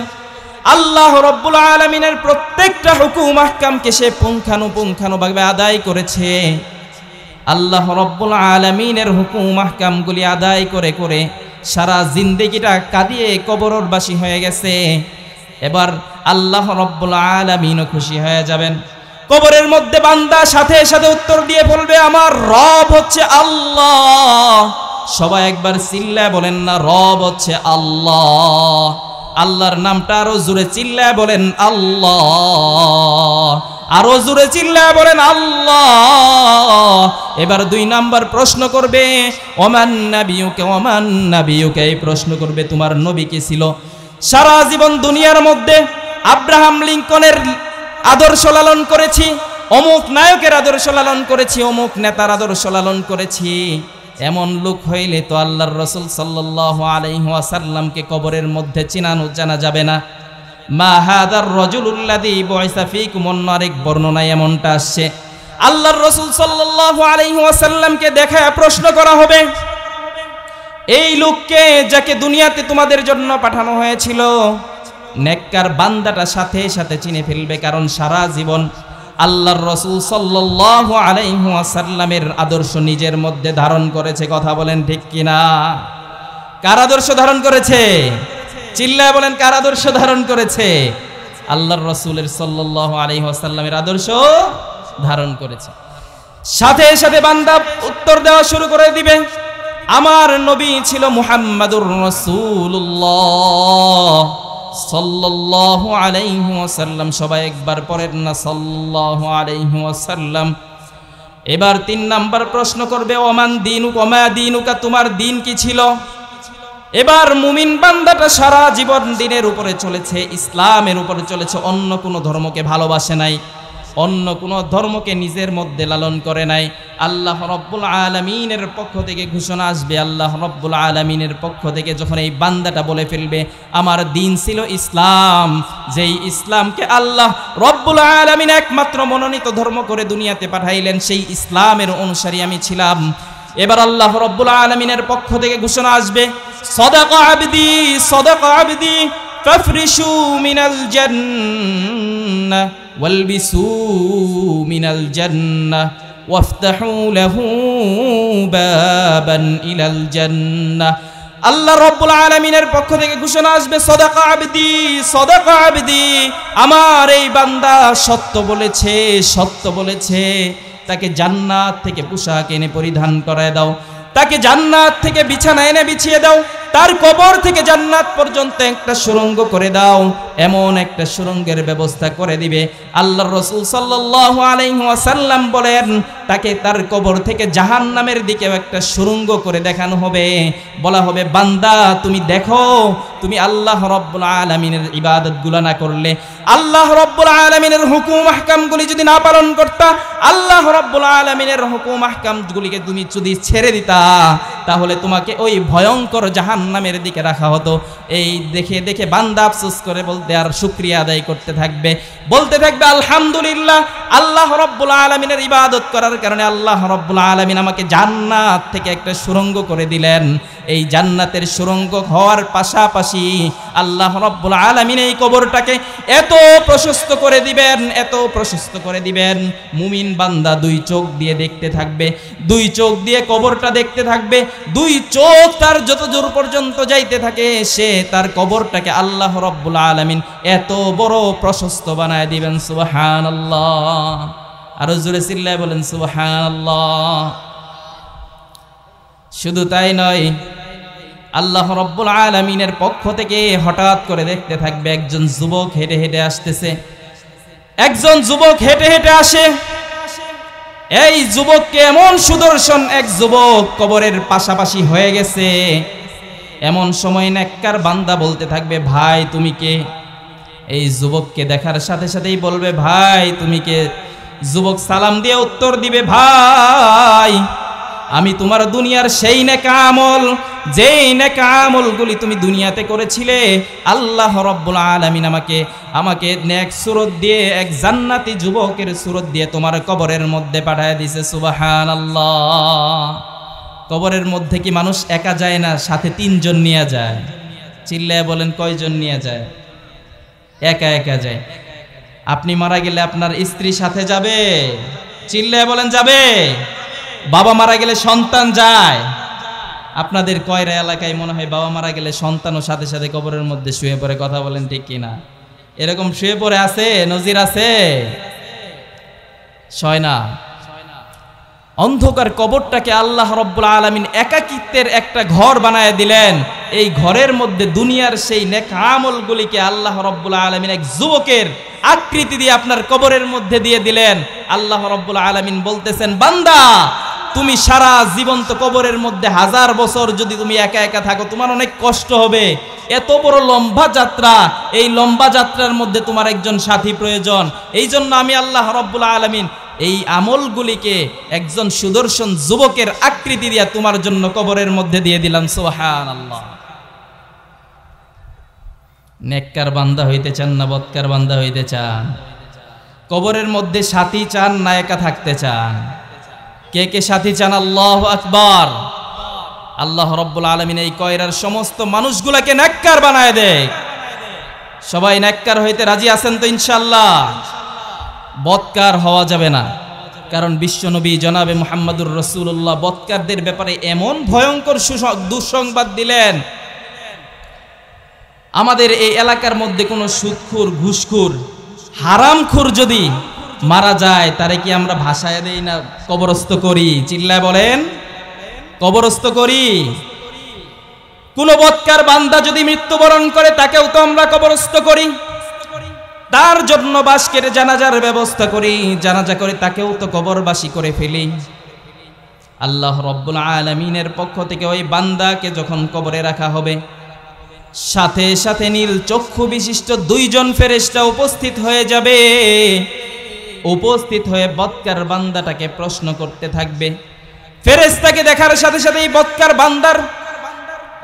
আল্লাহ রাব্বুল আলামিনের প্রত্যেকটা হুকুম আহকামকে সে পুঙ্খানুপুঙ্খানুভাবে আদায় করেছে। আল্লাহ রাব্বুল আলামিনের হুকুম আহকামগুলি আদায় করে করে সারা জিন্দেগিটা কাঁদিয়ে কবরবাসী হয়ে গেছে। এবার আল্লাহ রাব্বুল আলামিনও খুশি হয়ে যাবেন। কবরের মধ্যে বান্দা সাথে সাথে উত্তর দিয়ে বলবে, আমার রব হচ্ছে আল্লাহ। সবাই একবার চিল্লায় বলেন না, রব হচ্ছে আল্লাহ। আল্লাহর নামটা আরো জোরে চিল্লায় বলেন আল্লাহ, আরো জোরে চিল্লায় বলেন আল্লাহ। এবার 2 নাম্বার প্রশ্ন করবে, ওমান নাবিয়ুকা, ওমান নাবিয়ুকা, এই প্রশ্ন করবে তোমার নবী কে ছিল? সারা জীবন দুনিয়ার মধ্যে আব্রাহাম লিঙ্কনের আদর্শ লালন করেছি, অমুক নায়কের আদর্শ লালন করেছি, অমুক নেতার আদর্শ লালন করেছি, এমন লোক হইলে তো আল্লাহর রাসূল সাল্লাল্লাহু আলাইহি ওয়াসাল্লামকে কবরের মধ্যে চিনানো জানা যাবে না। মা হাদার রাজুলুল্লাযী বুইসা ফীকুম, অন্য আরেক বর্ণনায় এমনটা আসছে, আল্লাহর রাসূল সাল্লাল্লাহু আলাইহি ওয়াসাল্লামকে দেখায় প্রশ্ন করা হবে, এই লোককে যাকে দুনিয়াতে তোমাদের জন্য পাঠানো হয়েছিল? নেককার বান্দাটা সাথে সাথে চিনে ফেলবে, কারণ সারা জীবন আল্লাহর রাসূল সাল্লাল্লাহু আলাইহি ওয়াসাল্লামের আদর্শ নিজের মধ্যে ধারণ করেছে। কথা বলেন ঠিক কিনা? কার আদর্শ ধারণ করেছে? চিল্লায় বলেন, কার আদর্শ ধারণ করেছে? আল্লাহর রাসূলের সাল্লাল্লাহু আলাইহি ওয়াসাল্লামের আদর্শ ধারণ করেছে। সাথে সাথে বান্দা উত্তর দেওয়া শুরু করে দিবে, আমার নবী ছিল মুহাম্মাদুর রাসূলুল্লাহ সাল্লাল্লাহু আলাইহি ওয়াসাল্লাম। সবাই একবার পড়েন না সাল্লাল্লাহু আলাইহি ওয়াসাল্লাম। এবার 3 নাম্বার প্রশ্ন করবে, ওমান দীনুকা, মা দীনুকা, তোমার দিন কি ছিল? এবার মুমিন বান্দাটা সারা জীবন দিনের উপরে চলেছে, ইসলামের উপরে চলেছে, অন্য কোনো ধর্মকে ভালোবাসে নাই, অন্য কোনো ধর্মকে নিজের মধ্যে লালন করে নাই। আল্লাহ রব্বুল আলামিনের পক্ষ থেকে ঘোষণা আসবে, আল্লাহ রব্বুল আলামিনের পক্ষ থেকে যখন এই বান্দাটা বলে ফেলবে আমার দিন ছিল ইসলাম, যেই ইসলামকে আল্লাহ রব্বুল আলামিন একমাত্র মনোনীত ধর্ম করে দুনিয়াতে পাঠাইলেন, সেই ইসলামের অনুসারী আমি ছিলাম। এবার আল্লাহ রব্বুল আলামিনের পক্ষ থেকে ঘোষণা আসবে, সাদাকা আবদি, সাদাকা আবদি, ফাফরিশু মিনাল জান্নাহ ওয়ালবিসু মিনাল জান্নাহ ওয়াফতাহু লাহু বাবান ইলাল জান্নাহ। আল্লাহ রব্বুল আলামিনের পক্ষ থেকে ঘোষণা আসবে, সাদাকা আবদি, সাদাকা আবদি, আমার এই বান্দা সত্য বলেছে, সত্য বলেছে। তাকে জান্নাত থেকে পোশাক এনে পরিধান করায় দাও, তাকে জান্নাত থেকে বিছানা এনে বিছিয়ে দাও, তার কবর থেকে জান্নাত পর্যন্ত একটা সুড়ঙ্গ করে দাও, এমন একটা সুড়ঙ্গের ব্যবস্থা করে দিবে। আল্লাহর রাসূল সাল্লাল্লাহু আলাইহি ওয়াসাল্লাম বলেন, তাকে তার কবর থেকে জাহান্নামের দিকেও একটা সুড়ঙ্গ করে দেখানো হবে। বলা হবে, বান্দা তুমি দেখো, তুমি আল্লাহ রব্বুল আলামিনের ইবাদতগুলো না করলে, আল্লাহ রব্বুল আলামিনের হুকুম আহকামগুলি যদি না পালন করতা, আল্লাহ রব্বুল আলামিনের হুকুম আহকামগুলিকে তুমি যদি ছেড়ে দিতা, তাহলে তোমাকে ওই ভয়ঙ্কর জাহান্নামের দিকে রাখা হতো। এই দেখে দেখে বান্দা আফসোস করে বলতে আর শুকরিয়া আদায় করতে থাকবে, বলতে থাকবে আলহামদুলিল্লাহ, আল্লাহ রব্বুল আলামিনের ইবাদত করার কারণে আল্লাহ রব্বুল আলামিন আমাকে জান্নাত থেকে একটা সুড়ঙ্গ করে দিলেন। এই জান্নাতের সুড়ঙ্গ হওয়ার পাশাপাশি আল্লাহ রব্বুল আলামিন এই কবরটাকে এত প্রশস্ত করে দিবেন, এত প্রশস্ত করে দিবেন, মুমিন বান্দা 2 চোখ দিয়ে দেখতে থাকবে, 2 চোখ দিয়ে কবরটা দেখতে থাকবে, 2 চোখ তার যত দূর পর্যন্ত যাইতে থাকে, সে তার কবরটাকে আল্লাহ রব্বুল আলামিন এত বড় প্রশস্ত বানায় দিবেন। সুবহানাল্লাহ, আরো জোরে চিল্লায় বলেন সুবহানাল্লাহ। শুধু তাই নয়, আল্লাহ রব্বুল আলামিনের পক্ষ থেকে হঠাৎ করে দেখতে থাকবে একজন যুবক হেঁটে হেঁটে আসতেছে, একজন যুবক হেঁটে হেঁটে আসে। এই যুবককে এমন সুদর্শন এক যুবক কবরের পাশাপাশি হয়ে গেছে। এমন সময় নেককার বান্দা বলতে থাকবে, ভাই তুমি কে? এই যুবককে দেখার সাথে সাথেই বলবে, ভাই তুমি কে? যুবক সালাম দিয়ে উত্তর দিবে, ভাই আমি তোমার দুনিয়ার সেই নেক আমল, যেই নেক আমলগুলি তুমি দুনিয়াতে করেছিলে, আল্লাহ রব্বুল আলামিন আমাকে নেক সুরত দিয়ে, এক জান্নাতি যুবকের সুরত দিয়ে তোমার কবরের মধ্যে পাঠায় দিয়েছে। সুবহানাল্লাহ। কবরের মধ্যে কি মানুষ একা যায় না, সাথে 3 জন নিয়ে যায়? চিল্লায় বলেন কয়জন নিয়ে যায়? একা একা যায়। আপনি মারা গেলে আপনার স্ত্রী সাথে যাবে? চিল্লায় বলেন যাবে? বাবা মারা গেলে সন্তান যায়? আপনাদের কয়রা এলাকায় মনে হয় বাবা মারা গেলে সন্তানও সাথে সাথে কবরের মধ্যে শুয়ে পড়ে? কথা বলেন ঠিক কিনা? এরকম শুয়ে পড়ে আছে, নজির আছে? শয় না। অন্ধকার কবরটাকে আল্লাহ রব্বুল আলামিন একাকিত্বের একটা ঘর বানায় দিলেন। এই ঘরের মধ্যে দুনিয়ার সেই নেক আমলগুলিকে আল্লাহ রব্বুল আলামিন এক যুবকের আকৃতি দিয়ে আপনার কবরের মধ্যে দিয়ে দিলেন। আল্লাহ রব্বুল আলামিন বলতেছেন, বান্দা তুমি সারা জীবন তো কবরের মধ্যে 1000 বছর যদি তুমি একা একা থাকো, তোমার অনেক কষ্ট হবে। এত বড় লম্বা যাত্রা, এই লম্বা যাত্রার মধ্যে তোমার একজন সাথী প্রয়োজন। এই জন্য আমি আল্লাহ রব্বুল আলামিন এই আমলগুলিকে একজন সুদর্শন যুবকের আকৃতি দিয়া তোমার জন্য কবরের মধ্যে দিয়ে দিলাম। সুবহানাল্লাহ। নেককার বান্দা হইতে চান না বদকার বান্দা হইতে চান? কবরের মধ্যে সাথী চান না একা থাকতে চান? কে কে সাথী চান? আল্লাহু আকবার। আল্লাহ রব্বুল আলামিন এই কয়রার সমস্ত মানুষগুলোকে নেককার বানায় দেয়। সবাই নেককার হইতে রাজি আছেন তো ইনশাআল্লাহ? বদকার হওয়া যাবে না, কারণ বিশ্বনবী জনাবে মুহাম্মদুর রাসূলুল্লাহ বদকারদের ব্যাপারে এমন ভয়ঙ্কর দুঃসংবাদ দিলেন। আমাদের এই এলাকার মধ্যে কোনো সুদখোর, ঘুষখোর, হারামখোর যদি মারা যায়, তারে কি আমরা ভাসায় দেই না কবরস্থ করি? চিল্লায় বলেন, কবরস্থ করি? কোন বৎকার বান্দা যদি মৃত্যুবরণ করে তাকেও তো আমরা কবরস্থ করি, তার জন্য বাসকের জানাজার ব্যবস্থা করি, জানাজা করে তাকেও তো কবরবাসী করে ফেলি। আল্লাহ রব্বুল আলামিনের পক্ষ থেকে ওই বান্দাকে যখন কবরে রাখা হবে, সাথে সাথে নীল চক্ষু বিশিষ্ট দুইজন ফেরেশতা উপস্থিত হয়ে যাবে। উপস্থিত হয়ে বৎকার বান্দাটাকে প্রশ্ন করতে থাকবে। ফেরেশতাকে দেখার সাথে সাথে এই বৎকার বান্দার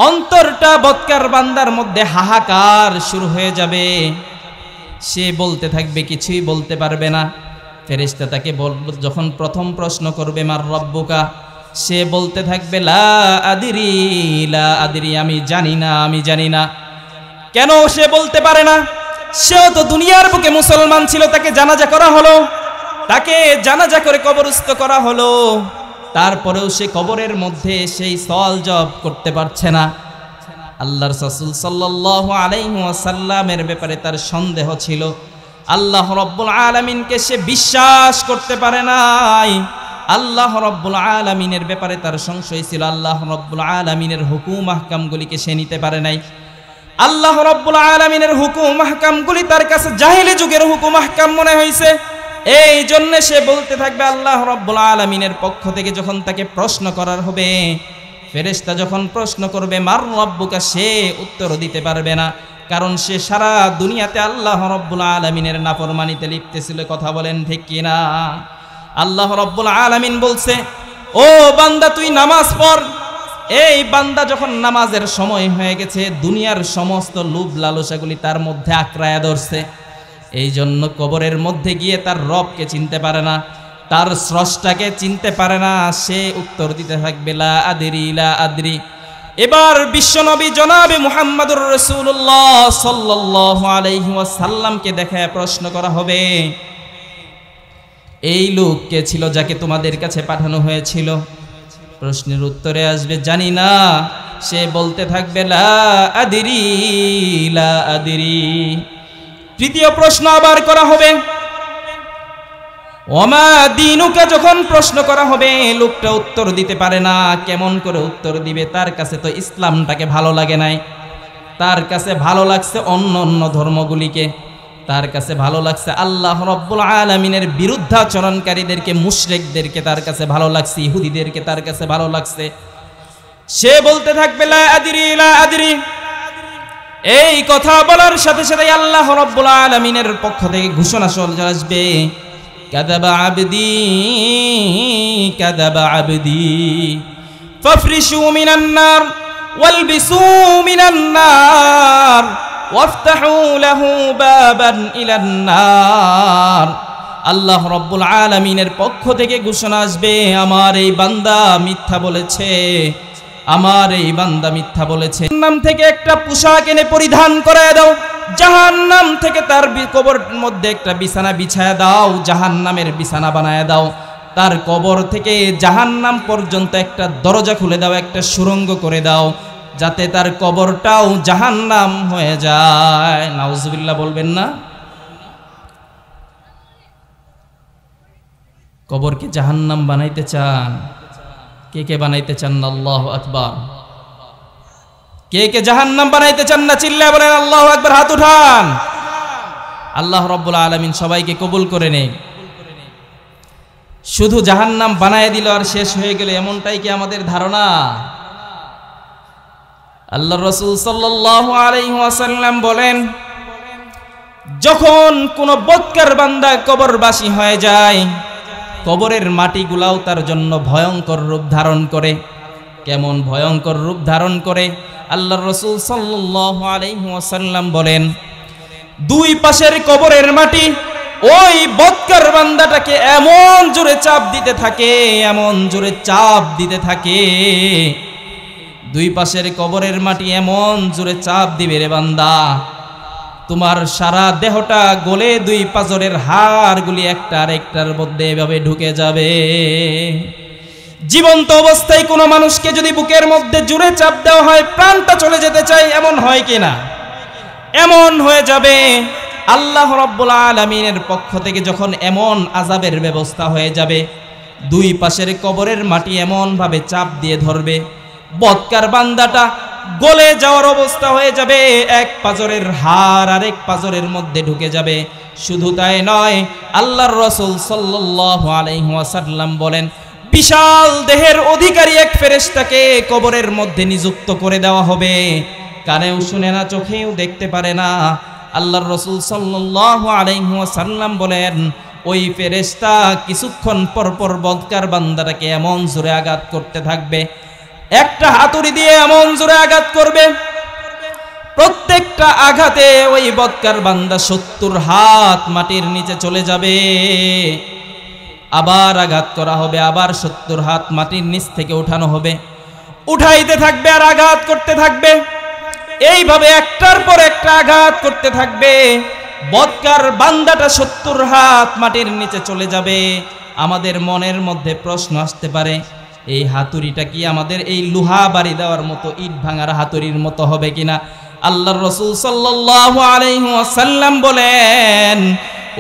অন্তরটা, বৎকার বান্দার মধ্যে হাহাকার শুরু হয়ে যাবে। সে বলতে থাকবে, কিছুই বলতে পারবে না। ফেরেশতা তাকে যখন প্রথম প্রশ্ন করবে মার রব্বুকা, সে বলতে থাকবে লা আদিরি, লা আদিরি, আমি জানি না, আমি জানি না। কেন সে বলতে পারে না? সেও তো দুনিয়ার বুকে মুসলমান ছিল, তাকে জানাজা করা হলো, তাকে জানাজা করে কবরস্থ করা হলো, তারপরেও সে কবরের মধ্যে সেই সওয়াল জবাব করতে পারছে না। আল্লাহর রাসূল সাল্লাল্লাহু আলাইহি ওয়াসাল্লামের ব্যাপারে তার সন্দেহ ছিল। আল্লাহ রব্বুল আলামিনকে সে বিশ্বাস করতে পারে নাই। আল্লাহ রব্বুল আলামিনের ব্যাপারে তার সংশয় ছিল। আল্লাহ রব্বুল আলামিনের হুকুম আহকামগুলিকে সে নিতে পারে নাই। আল্লাহ রব্বুল আলামিনের হুকুম আহকামগুলি তার কাছে জাহেলি যুগের হুকুম আহকাম মনে হয়েছে। এই জন্য সে বলতে থাকবে আল্লাহ রব্বুল আলামিনের পক্ষ থেকে যখন তাকে প্রশ্ন করার হবে, ফেরেশতা যখন প্রশ্ন করবে মার রব্বুকা, সে উত্তর দিতে পারবে না, কারণ সে সারা দুনিয়াতে আল্লাহ রব্বুল আলামিনের নাফরমানিতে লিপ্ত ছিল। কথা বলেন ঠিক কিনা? আল্লাহ রব্বুল আলামিন বলছে, ও বান্দা তুই নামাজ পড়। এই বান্দা যখন নামাজের সময় হয়ে গেছে, দুনিয়ার সমস্ত লোভ লালসাগুলি তার মধ্যে আঁকড়ায়া ধরছে। এই জন্য কবরের মধ্যে গিয়ে তার রবকে চিনতে পারে না, তার স্রষ্টাকে চিনতে পারে না। সে উত্তর দিতে থাকবে লা আদরি, লা আদরি। এবার বিশ্বনবী জনাবে মুহাম্মদুর রাসূলুল্লাহ সাল্লাল্লাহু আলাইহি ওয়াসাল্লামকে দেখায় প্রশ্ন করা হবে, এই লোক কে ছিল যাকে তোমাদের কাছে পাঠানো হয়েছিল? প্রশ্নের উত্তরে আসবে জানি না। সে বলতে থাকবে লা আদরি, লা আদরি। তৃতীয় প্রশ্ন আবার করা হবে, ওমা দীনুকা। যখন প্রশ্ন করা হবে, লোকটা উত্তর দিতে পারে না। কেমন করে উত্তর দিবে? তার কাছে তো ইসলামটাকে ভালো লাগে নাই, তার কাছে ভালো লাগছে অন্য অন্য ধর্মগুলিকে, তার কাছে ভালো লাগছে আল্লাহ রব্বুল আলামিনের বিরুদ্ধাচরণকারীদেরকে, মুশরিকদেরকে তার কাছে ভালো লাগছে, ইহুদিদেরকে তার কাছে ভালো লাগছে। সে বলতে থাকবে লা আদরি, লা আদরি। এই কথা বলার সাথে সাথে আল্লাহ রব্বুল আলামিনের পক্ষ থেকে ঘোষণা চলে আসবে, কাযাবা আবদি, কাযাবা আবদি, ফাফরিশু মিনান নার ওয়ালবিসু মিনান নার ওয়াফতাহু লাহু বাবান ইলান নার। আল্লাহ রব্বুল আলামিনের পক্ষ থেকে ঘোষণা আসবে, আমার এই বান্দা মিথ্যা বলেছে, আমার এই বান্দা মিথ্যা বলেছে। জাহান্নাম থেকে একটা পোশাক এনে পরিধান করায় দাও, জাহান্নাম থেকে তার কবরের মধ্যে একটা বিছানা বিছায়া দাও, জাহান্নামের বিছানা বানায় দাও, তার কবর থেকে জাহান্নাম পর্যন্ত একটা দরজা খুলে দাও, একটা সুড়ঙ্গ করে দাও, যাতে তার কবরটাও জাহান্নাম হয়ে যায়। নাউজুবিল্লাহ বলবেন না? কবরকে জাহান্নাম বানাইতে চান? কে কে বানাইতে চান? আল্লাহু আকবার। কে কে জাহান্নাম বানাইতে চান না? চিল্লায় বলেন আল্লাহু আকবার, হাত উঠান। আল্লাহ রব্বুল আলামিন সবাইকে কবুল করে নেন। শুধু জাহান্নাম বানায় দিল আর শেষ হয়ে গেল, এমনটাই কি আমাদের ধারণা? আল্লাহর রাসূল সাল্লাল্লাহু আলাইহি ওয়াসাল্লাম বলেন, যখন কোন বৎকার বান্দা কবরবাসী হয়ে যায়, কবরের মাটিগুলাও তার জন্য ভয়ঙ্কর রূপ ধারণ করে। কেমন ভয়ঙ্কর রূপ ধারণ করে? আল্লাহর রাসূল সাল্লাল্লাহু আলাইহি ওয়াসাল্লাম বলেন, দুই পাশের কবরের মাটি ওই বৎকার বান্দাটাকে এমন জোরে চাপ দিতে থাকে, এমন জোরে চাপ দিতে থাকে, দুই পাশের কবরের মাটি এমন জোরে চাপ দিবে রে বান্দা, তোমার সারা দেহটা গলে দুই পাজরের হাড়গুলি একটা আরেকটার মধ্যে এভাবে ঢুকে যাবে। জীবন্ত অবস্থায় কোনো মানুষকে যদি বুকের মধ্যে জোরে চাপ দেওয়া হয়, প্রাণটা চলে যেতে চাই, এমন হয় কিনা? এমন হয়ে যাবে। আল্লাহ রব্বুল আলামিনের পক্ষ থেকে যখন এমন আযাবের ব্যবস্থা হয়ে যাবে, দুই পাশের কবরের মাটি এমন ভাবে চাপ দিয়ে ধরবে, বৎকার বান্দাটা গলে যাওয়ার অবস্থা হয়ে যাবে, এক পাজরের হাড় আরেক পাজরের মধ্যে ঢুকে যাবে। শুধু তাই নয়, আল্লাহর রাসূল সাল্লাল্লাহু আলাইহি ওয়াসাল্লাম বলেন, বিশাল দেহের অধিকারী এক ফেরেশতাকে কবরের মধ্যে নিযুক্ত করে দেওয়া হবে। কানেও শুনে না, চোখেও দেখতে পারে না। আল্লাহর রাসূল সাল্লাল্লাহু আলাইহি ওয়াসাল্লাম বলেন, ওই ফেরেশতা কিছুক্ষণ পর পর বদকার বান্দাটাকে এমন জোরে আঘাত করতে থাকবে, একটা হাতুড়ি দিয়ে এমন জোরে আঘাত করবে, প্রত্যেকটা আঘাতে ওই বদকার বান্দা 70 হাত মাটির নিচে চলে যাবে। আবার আঘাত করা হবে, আবার 70 হাত মাটির নিচ থেকে উঠানো হবে, উঠাইতে থাকবে আর আঘাত করতে থাকবে। এইভাবে একটার পর একটা আঘাত করতে থাকবে। বদকার বান্দাটা 70 হাত মাটির নিচে চলে যাবে। আমাদের মনের মধ্যে প্রশ্ন আসতে পারে, এই হাতুড়িটা কি আমাদের এই লোহা বাড়ি দেওয়ার মতো, ইট ভাঙার হাতুড়ির মতো হবে কিনা? আল্লাহর রাসূল সাল্লাল্লাহু আলাইহি ওয়াসাল্লাম বলেন,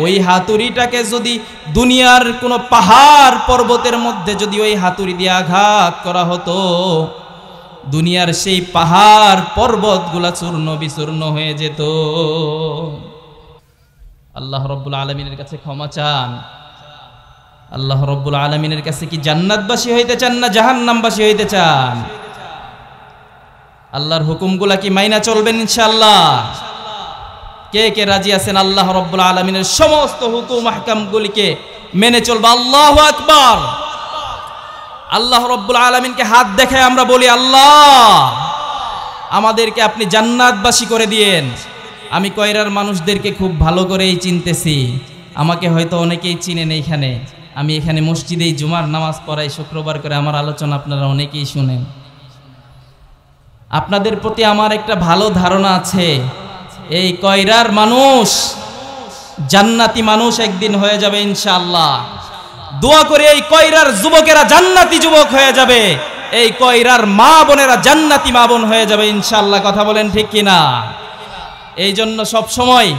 ওই হাতুড়িটাকে যদি দুনিয়ার কোনো পাহাড় পর্বতের মধ্যে যদি ওই হাতুড়ি দিয়ে আঘাত করা হতো, দুনিয়ার সেই পাহাড় পর্বতগুলা চূর্ণ বিচূর্ণ হয়ে যেত। আল্লাহ রাব্বুল আলামিনের কাছে ক্ষমা চান। আল্লাহ রাব্বুল আলামিনের কাছে কি জান্নাতবাসী হইতে চান না জাহান্নামবাসী হইতে চান? আল্লাহর হুকুমগুলা কি মাইনা চলবেন ইনশাআল্লাহ? কে কে রাজি আছেন আল্লাহ রাব্বুল আলামিনের সমস্ত হুকুম আহকামগুলিকে মেনে চলবে? আল্লাহু আকবার। আল্লাহ রাব্বুল আলামিনকে হাত দেখায় আমরা বলি, আল্লাহ আমাদেরকে আপনি জান্নাতবাসী করে দিয়েন। আমি কয়রার মানুষদেরকে খুব ভালো করেই চিনতেছি, আমাকে হয়তো অনেকেই চিনেন। এইখানে আমি এখানে মসজিদেই জুমার নামাজ পড়াই শুক্রবার করে, আমার আলোচনা আপনারা অনেকেই শুনেন। আপনাদের প্রতি আমার একটা ভালো ধারণা আছে, এই কয়রার মানুষ জান্নাতি মানুষ একদিন হয়ে যাবে ইনশাআল্লাহ। দোয়া করে এই কয়রার যুবকেরা জান্নাতি যুবক হয়ে যাবে, এই কয়রার মা বোনেরা জান্নাতি মা বোন হয়ে যাবে ইনশাআল্লাহ। কথা বলেন ঠিক কিনা? এই জন্য সব সময়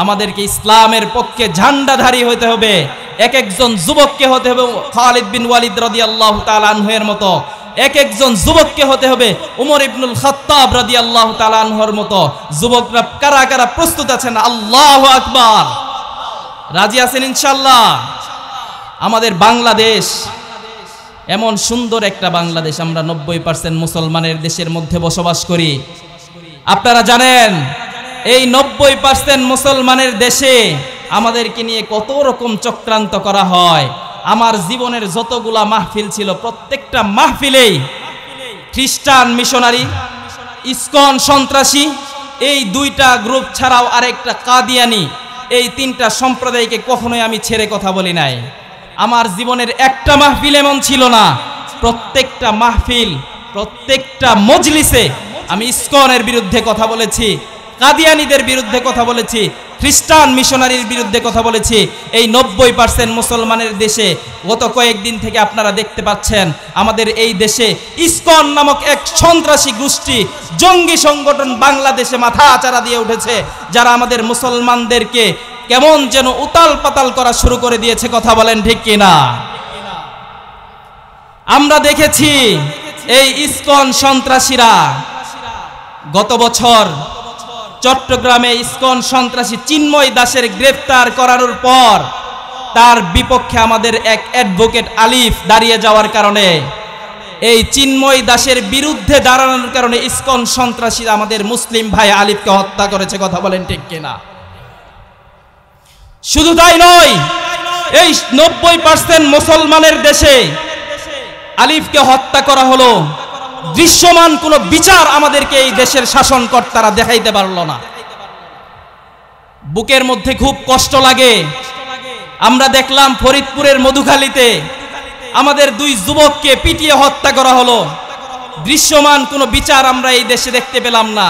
আমাদেরকে ইসলামের পক্ষে ঝান্ডাধারী হতে হবে। এক একজন যুবককে হতে হবে খালিদ বিন ওয়ালিদ রাদিয়াল্লাহু তাআলা আনহুর মতো, এক একজন যুবককে হতে হবে উমর ইবনুল খাত্তাব রাদিয়াল্লাহু তাআলা আনহুর মতো। যুবকরা কারা কারা প্রস্তুত আছেন? আল্লাহু আকবার। রাজি আছেন ইনশাআল্লাহ? আমাদের বাংলাদেশ এমন সুন্দর একটা বাংলাদেশ, আমরা 90% মুসলমানের দেশের মধ্যে বসবাস করি। আপনারা জানেন এই 90% মুসলমানের দেশে আমাদেরকে নিয়ে কত রকম চক্রান্ত করা হয়। আমার জীবনের যতগুলা মাহফিল ছিল, প্রত্যেকটা মাহফিলেই খ্রিস্টান মিশনারি, ইসকন সন্ত্রাসী, এই দুইটা গ্রুপ ছাড়াও আরেকটা কাদিয়ানি, এই তিনটা সম্প্রদায়কে কখনোই আমি ছেড়ে কথা বলি নাই। আমার জীবনের একটা মাহফিল এমন ছিল না, প্রত্যেকটা মাহফিল, প্রত্যেকটা মজলিসে আমি ইসকনের বিরুদ্ধে কথা বলেছি, কাদিয়ানীদের বিরুদ্ধে কথা বলেছি, খ্রিস্টান মিশনারির বিরুদ্ধে কথা বলেছি। এই 90% মুসলমানের দেশে গত কয়েকদিন থেকে আপনারা দেখতে পাচ্ছেন আমাদের এই দেশে ইসকন নামক এক সন্ত্রাসী গোষ্ঠী, জঙ্গি সংগঠন বাংলাদেশে মাথা আচারা দিয়ে উঠেছে, যারা আমাদের মুসলমানদেরকে কেমন যেন উতাল পাতাল করা শুরু করে দিয়েছে। কথা বলেন ঠিক কিনা? আমরা দেখেছি এই ইসকন সন্ত্রাসীরা গত বছর চট্টগ্রামে ইসকন সন্ত্রাসী চিন্ময় দাসের গ্রেফতার করানোর পর তার বিপক্ষে আমাদের এক অ্যাডভোকেট আলিফ দাঁড়িয়ে যাওয়ার কারণে, এই চিন্ময় দাসের বিরুদ্ধে দাঁড়ানোর কারণে ইসকন সন্ত্রাসীরা আমাদের মুসলিম ভাই আলিফকে হত্যা করেছে। কথা বলেন ঠিক কিনা? শুধু তাই নয়, এই 90% মুসলমানের দেশে আলিফকে হত্যা করা হলো, দৃশ্যমান কোনো বিচার আমাদেরকে এই দেশের শাসনকর্তারা দেখাইতে পারল না। বুকের মধ্যে খুব কষ্ট লাগে। আমরা দেখলাম ফরিদপুরের মধুখালীতে আমাদের 2 যুবককে পিটিয়ে হত্যা করা হলো, দৃশ্যমান কোনো বিচার আমরা এই দেশে দেখতে পেলাম না।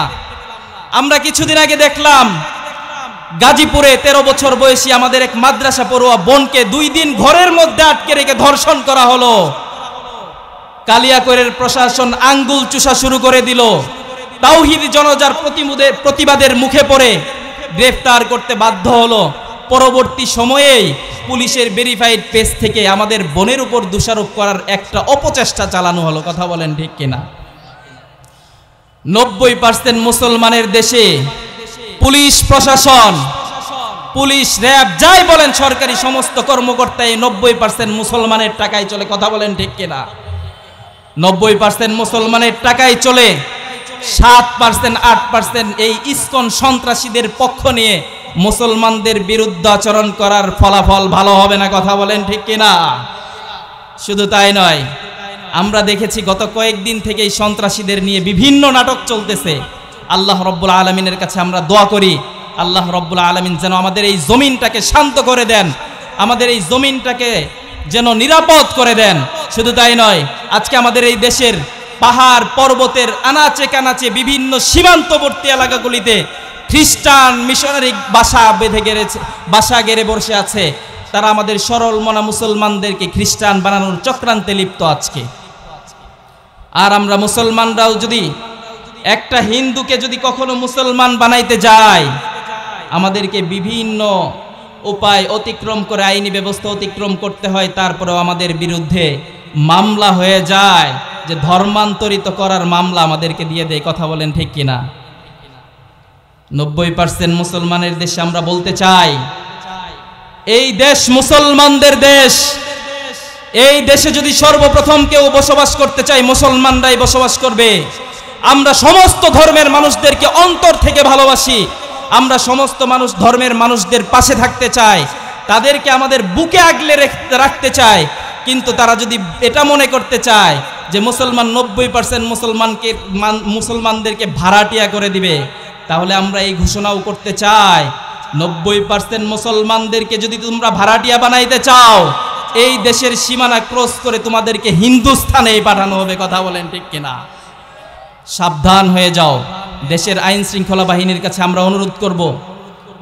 আমরা কিছুদিন আগে দেখলাম গাজীপুরে 13 বছর বয়সী আমাদের এক মাদ্রাসা পড়ুয়া বোনকে 2 দিন ঘরের মধ্যে আটকে রেখে ধর্ষণ করা হলো। কালিয়াকৈরের প্রশাসন আঙ্গুল চুষা শুরু করে দিল। তাওহীদি জনতার প্রতিবাদের মুখে পড়ে গ্রেফতার করতে বাধ্য হলো। পরবর্তী সময়েই পুলিশের ভেরিফাইড পেজ থেকে আমাদের বোনের উপর দোষারোপ করার একটা অপচেষ্টা চালানো হলো। কথা বলেন ঠিক কিনা? 90% মুসলমানের দেশে পুলিশ প্রশাসন, পুলিশ, র্যাব, যাই বলেন সরকারি সমস্ত কর্মকর্তা এই 90% মুসলমানের টাকায় চলে। কথা বলেন ঠিক কিনা? 90% মুসলমানের টাকায় চলে। 7% 8% এই ইসকন সন্ত্রাসীদের পক্ষ নিয়ে মুসলমানদের বিরুদ্ধে আচরণ করার ফলাফল ভালো হবে না। কথা বলেন ঠিক কিনা? শুধু তাই নয়, আমরা দেখেছি গত কয়েকদিন থেকে এই সন্ত্রাসীদের নিয়ে বিভিন্ন নাটক চলতেছে। আল্লাহ রব্বুল আলামিনের কাছে আমরা দোয়া করি, আল্লাহ রব্বুল আলামিন যেন আমাদের এই জমিনটাকে শান্ত করে দেন, আমাদের এই জমিনটাকে যেন নিরাপদ করে দেন। শুধু তাই নয়, আজকে আমাদের এই দেশের পাহাড় পর্বতের আনাচে কানাচে বিভিন্ন সীমান্তবর্তী এলাকাগুলিতে খ্রিস্টান মিশনারি বাসা গেড়ে বসে আছে। তারা আমাদের সরল মনা মুসলমানদেরকে খ্রিস্টান বানানোর চক্রান্তে লিপ্ত আজকে। আর আমরা মুসলমানরাও যদি একটা হিন্দুকে যদি কখনো মুসলমান বানাইতে যাই, আমাদেরকে বিভিন্ন উপায় অতিক্রম করে, আইনি ব্যবস্থা অতিক্রম করতে হয়। তারপরেও আমাদের বিরুদ্ধে মামলা হয়ে যায়, যে ধর্মান্তরিত করার মামলা আমাদেরকে দিয়ে দেয়। কথা বলেন ঠিক কিনা? 90% মুসলমানের দেশে আমরা বলতে চাই, এই দেশ মুসলমানদের দেশ। এই দেশে যদি সর্বপ্রথম কেউ বসবাস করতে চায়, মুসলমানরাই বসবাস করবে। আমরা সমস্ত ধর্মের মানুষদেরকে অন্তর থেকে ভালোবাসি। আমরা সমস্ত ধর্মের মানুষদের পাশে থাকতে চাই, তাদেরকে আমাদের বুকে আগলে রাখতে চাই। কিন্তু তারা যদি এটা মনে করতে চায় যে মুসলমান 90% মুসলমানদেরকে ভাড়াটিয়া করে দিবে, তাহলে আমরা এই ঘোষণাও করতে চাই, 90% মুসলমানদেরকে যদি তোমরা ভাড়াটিয়া বানাইতে চাও, এই দেশের সীমানা ক্রস করে তোমাদেরকে হিন্দুস্থানে পাঠানো হবে। কথা বলেন ঠিক কিনা? সাবধান হয়ে যাও। দেশের আইন শৃঙ্খলা বাহিনীর কাছে আমরা অনুরোধ করব,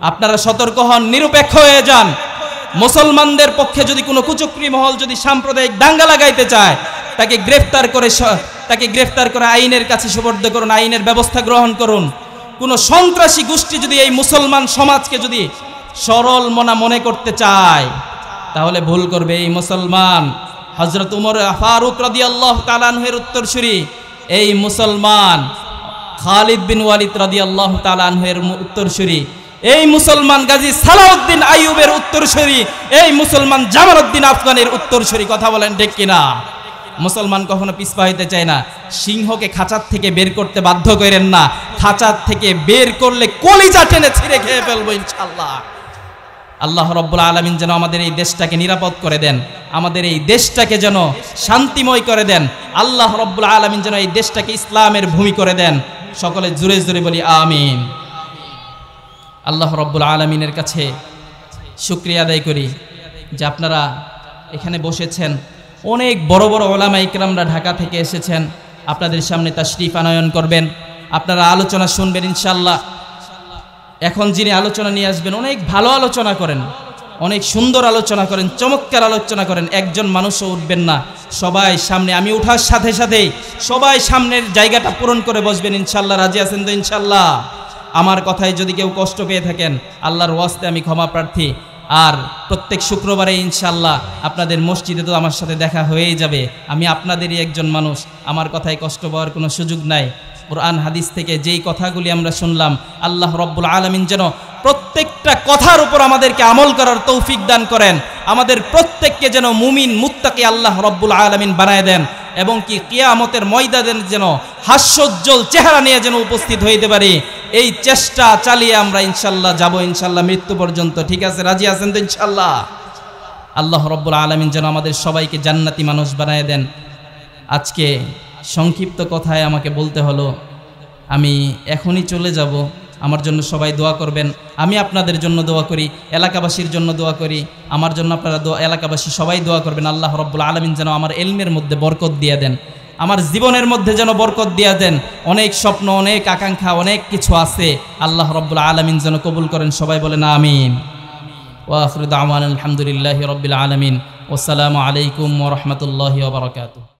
আপনারা সতর্ক হন, নিরপেক্ষ হয়ে যান। মুসলমানদের পক্ষে যদি কোনো কুচক্রী মহল যদি সাম্প্রদায়িক দাঙ্গা লাগাইতে চায়, তাকে গ্রেফতার করে আইনের কাছে সুপর্দ করুন, আইনের ব্যবস্থা গ্রহণ করুন। কোনো সন্ত্রাসী গোষ্ঠী যদি এই মুসলমান সমাজকে যদি সরল মনে করতে চায়, তাহলে ভুল করবে। এই মুসলমান হযরত উমর ফারুক রাদিয়াল্লাহু তাআলা আনহুর উত্তরসূরি, এই মুসলমান খালিদ বিন ওয়ালিদ রাদিয়াল্লাহু তাআলা আনহুর উত্তরসূরি, এই মুসলমান গাজী সালাউদ্দিন আইয়ুবের উত্তরসূরি, এই মুসলমান জামালউদ্দিন আফগানের উত্তরসূরি। কথা বলেন ঠিক কিনা? মুসলমান কখনো পিছপা হইতে চায় না। সিংহকে খাঁচার থেকে বের করতে বাধ্য করেন না, খাঁচার থেকে বের করলে কলিজা টেনে ছিঁড়ে খেয়ে ফেলবো ইনশাআল্লাহ। আল্লাহ রব্বুল আলামিন যেন আমাদের এই দেশটাকে নিরাপদ করে দেন, আমাদের এই দেশটাকে যেন শান্তিময় করে দেন। আল্লাহ রব্বুল আলামিন যেন এই দেশটাকে ইসলামের ভূমি করে দেন। সকলে জোরে জোরে বলি আমিন। আল্লাহ রব্বুল আলামিনের কাছে শুকরিয়া আদায় করি যে আপনারা এখানে বসেছেন। অনেক বড় বড় ওলামা ইকরামরা ঢাকা থেকে এসেছেন, আপনাদের সামনে তাশরীফ আনয়ন করবেন, আপনারা আলোচনা শুনবেন ইনশাআল্লাহ। এখন যিনি আলোচনা নিয়ে আসবেন, অনেক ভালো আলোচনা করেন, অনেক সুন্দর আলোচনা করেন, চমৎকার আলোচনা করেন। একজন মানুষও উঠবেন না, সবাই সামনে। আমি উঠার সাথে সাথেই সবাই সামনের জায়গাটা পূরণ করে বসবেন ইনশাআল্লাহ। রাজি আছেন তো ইনশাআল্লাহ? আমার কথায় যদি কেউ কষ্ট পেয়ে থাকেন, আল্লাহর ওয়াস্তে আমি ক্ষমা প্রার্থী। আর প্রত্যেক শুক্রবারে ইনশাআল্লাহ আপনাদের মসজিদে তো আমার সাথে দেখা হয়েই যাবে। আমি আপনাদেরই একজন মানুষ, আমার কথায় কষ্ট পাওয়ার কোনো সুযোগ নাই। কুরআন হাদিস থেকে যেই কথাগুলি আমরা শুনলাম, আল্লাহ রব্বুল আলামিন যেন প্রত্যেকটা কথার উপর আমাদেরকে আমল করার তৌফিক দান করেন। আমাদের প্রত্যেককে যেন মুমিন মুত্তাকি আল্লাহ রব্বুল আলামিন বানায় দেন, এবং কি কিয়ামতের ময়দানে যেন হাস্যোজ্জ্বল চেহারা নিয়ে যেন উপস্থিত হইতে পারি। এই চেষ্টা চালিয়ে আমরা ইনশাআল্লাহ যাব, ইনশাআল্লাহ মৃত্যু পর্যন্ত। ঠিক আছে? রাজি আছেন তো ইনশাআল্লাহ? আল্লাহ রব্বুল আলামিন যেন আমাদের সবাইকে জান্নাতি মানুষ বানায় দেন। আজকে সংক্ষিপ্ত কথায় আমাকে বলতে হলো, আমি এখনই চলে যাব। আমার জন্য সবাই দোয়া করবেন, আমি আপনাদের জন্য দোয়া করি, এলাকাবাসীর জন্য দোয়া করি, আমার জন্য আপনারা এলাকাবাসী সবাই দোয়া করবেন। আল্লাহ রব্বুল আলামিন যেন আমার ইলমের মধ্যে বরকত দিয়ে দেন, আমার জীবনের মধ্যে যেন বরকত দিয়ে দেন। অনেক স্বপ্ন, অনেক আকাঙ্ক্ষা, অনেক কিছু আছে, আল্লাহ রব্বুল আলামিন যেন কবুল করেন। সবাই বলেন আমিন। ওয়া আখিরু দাওয়ানা আলহামদুলিল্লাহি রাব্বিল আলামিন। ওয়াসসালামু আলাইকুম ওয়া রাহমাতুল্লাহি ওয়া বারাকাতুহু।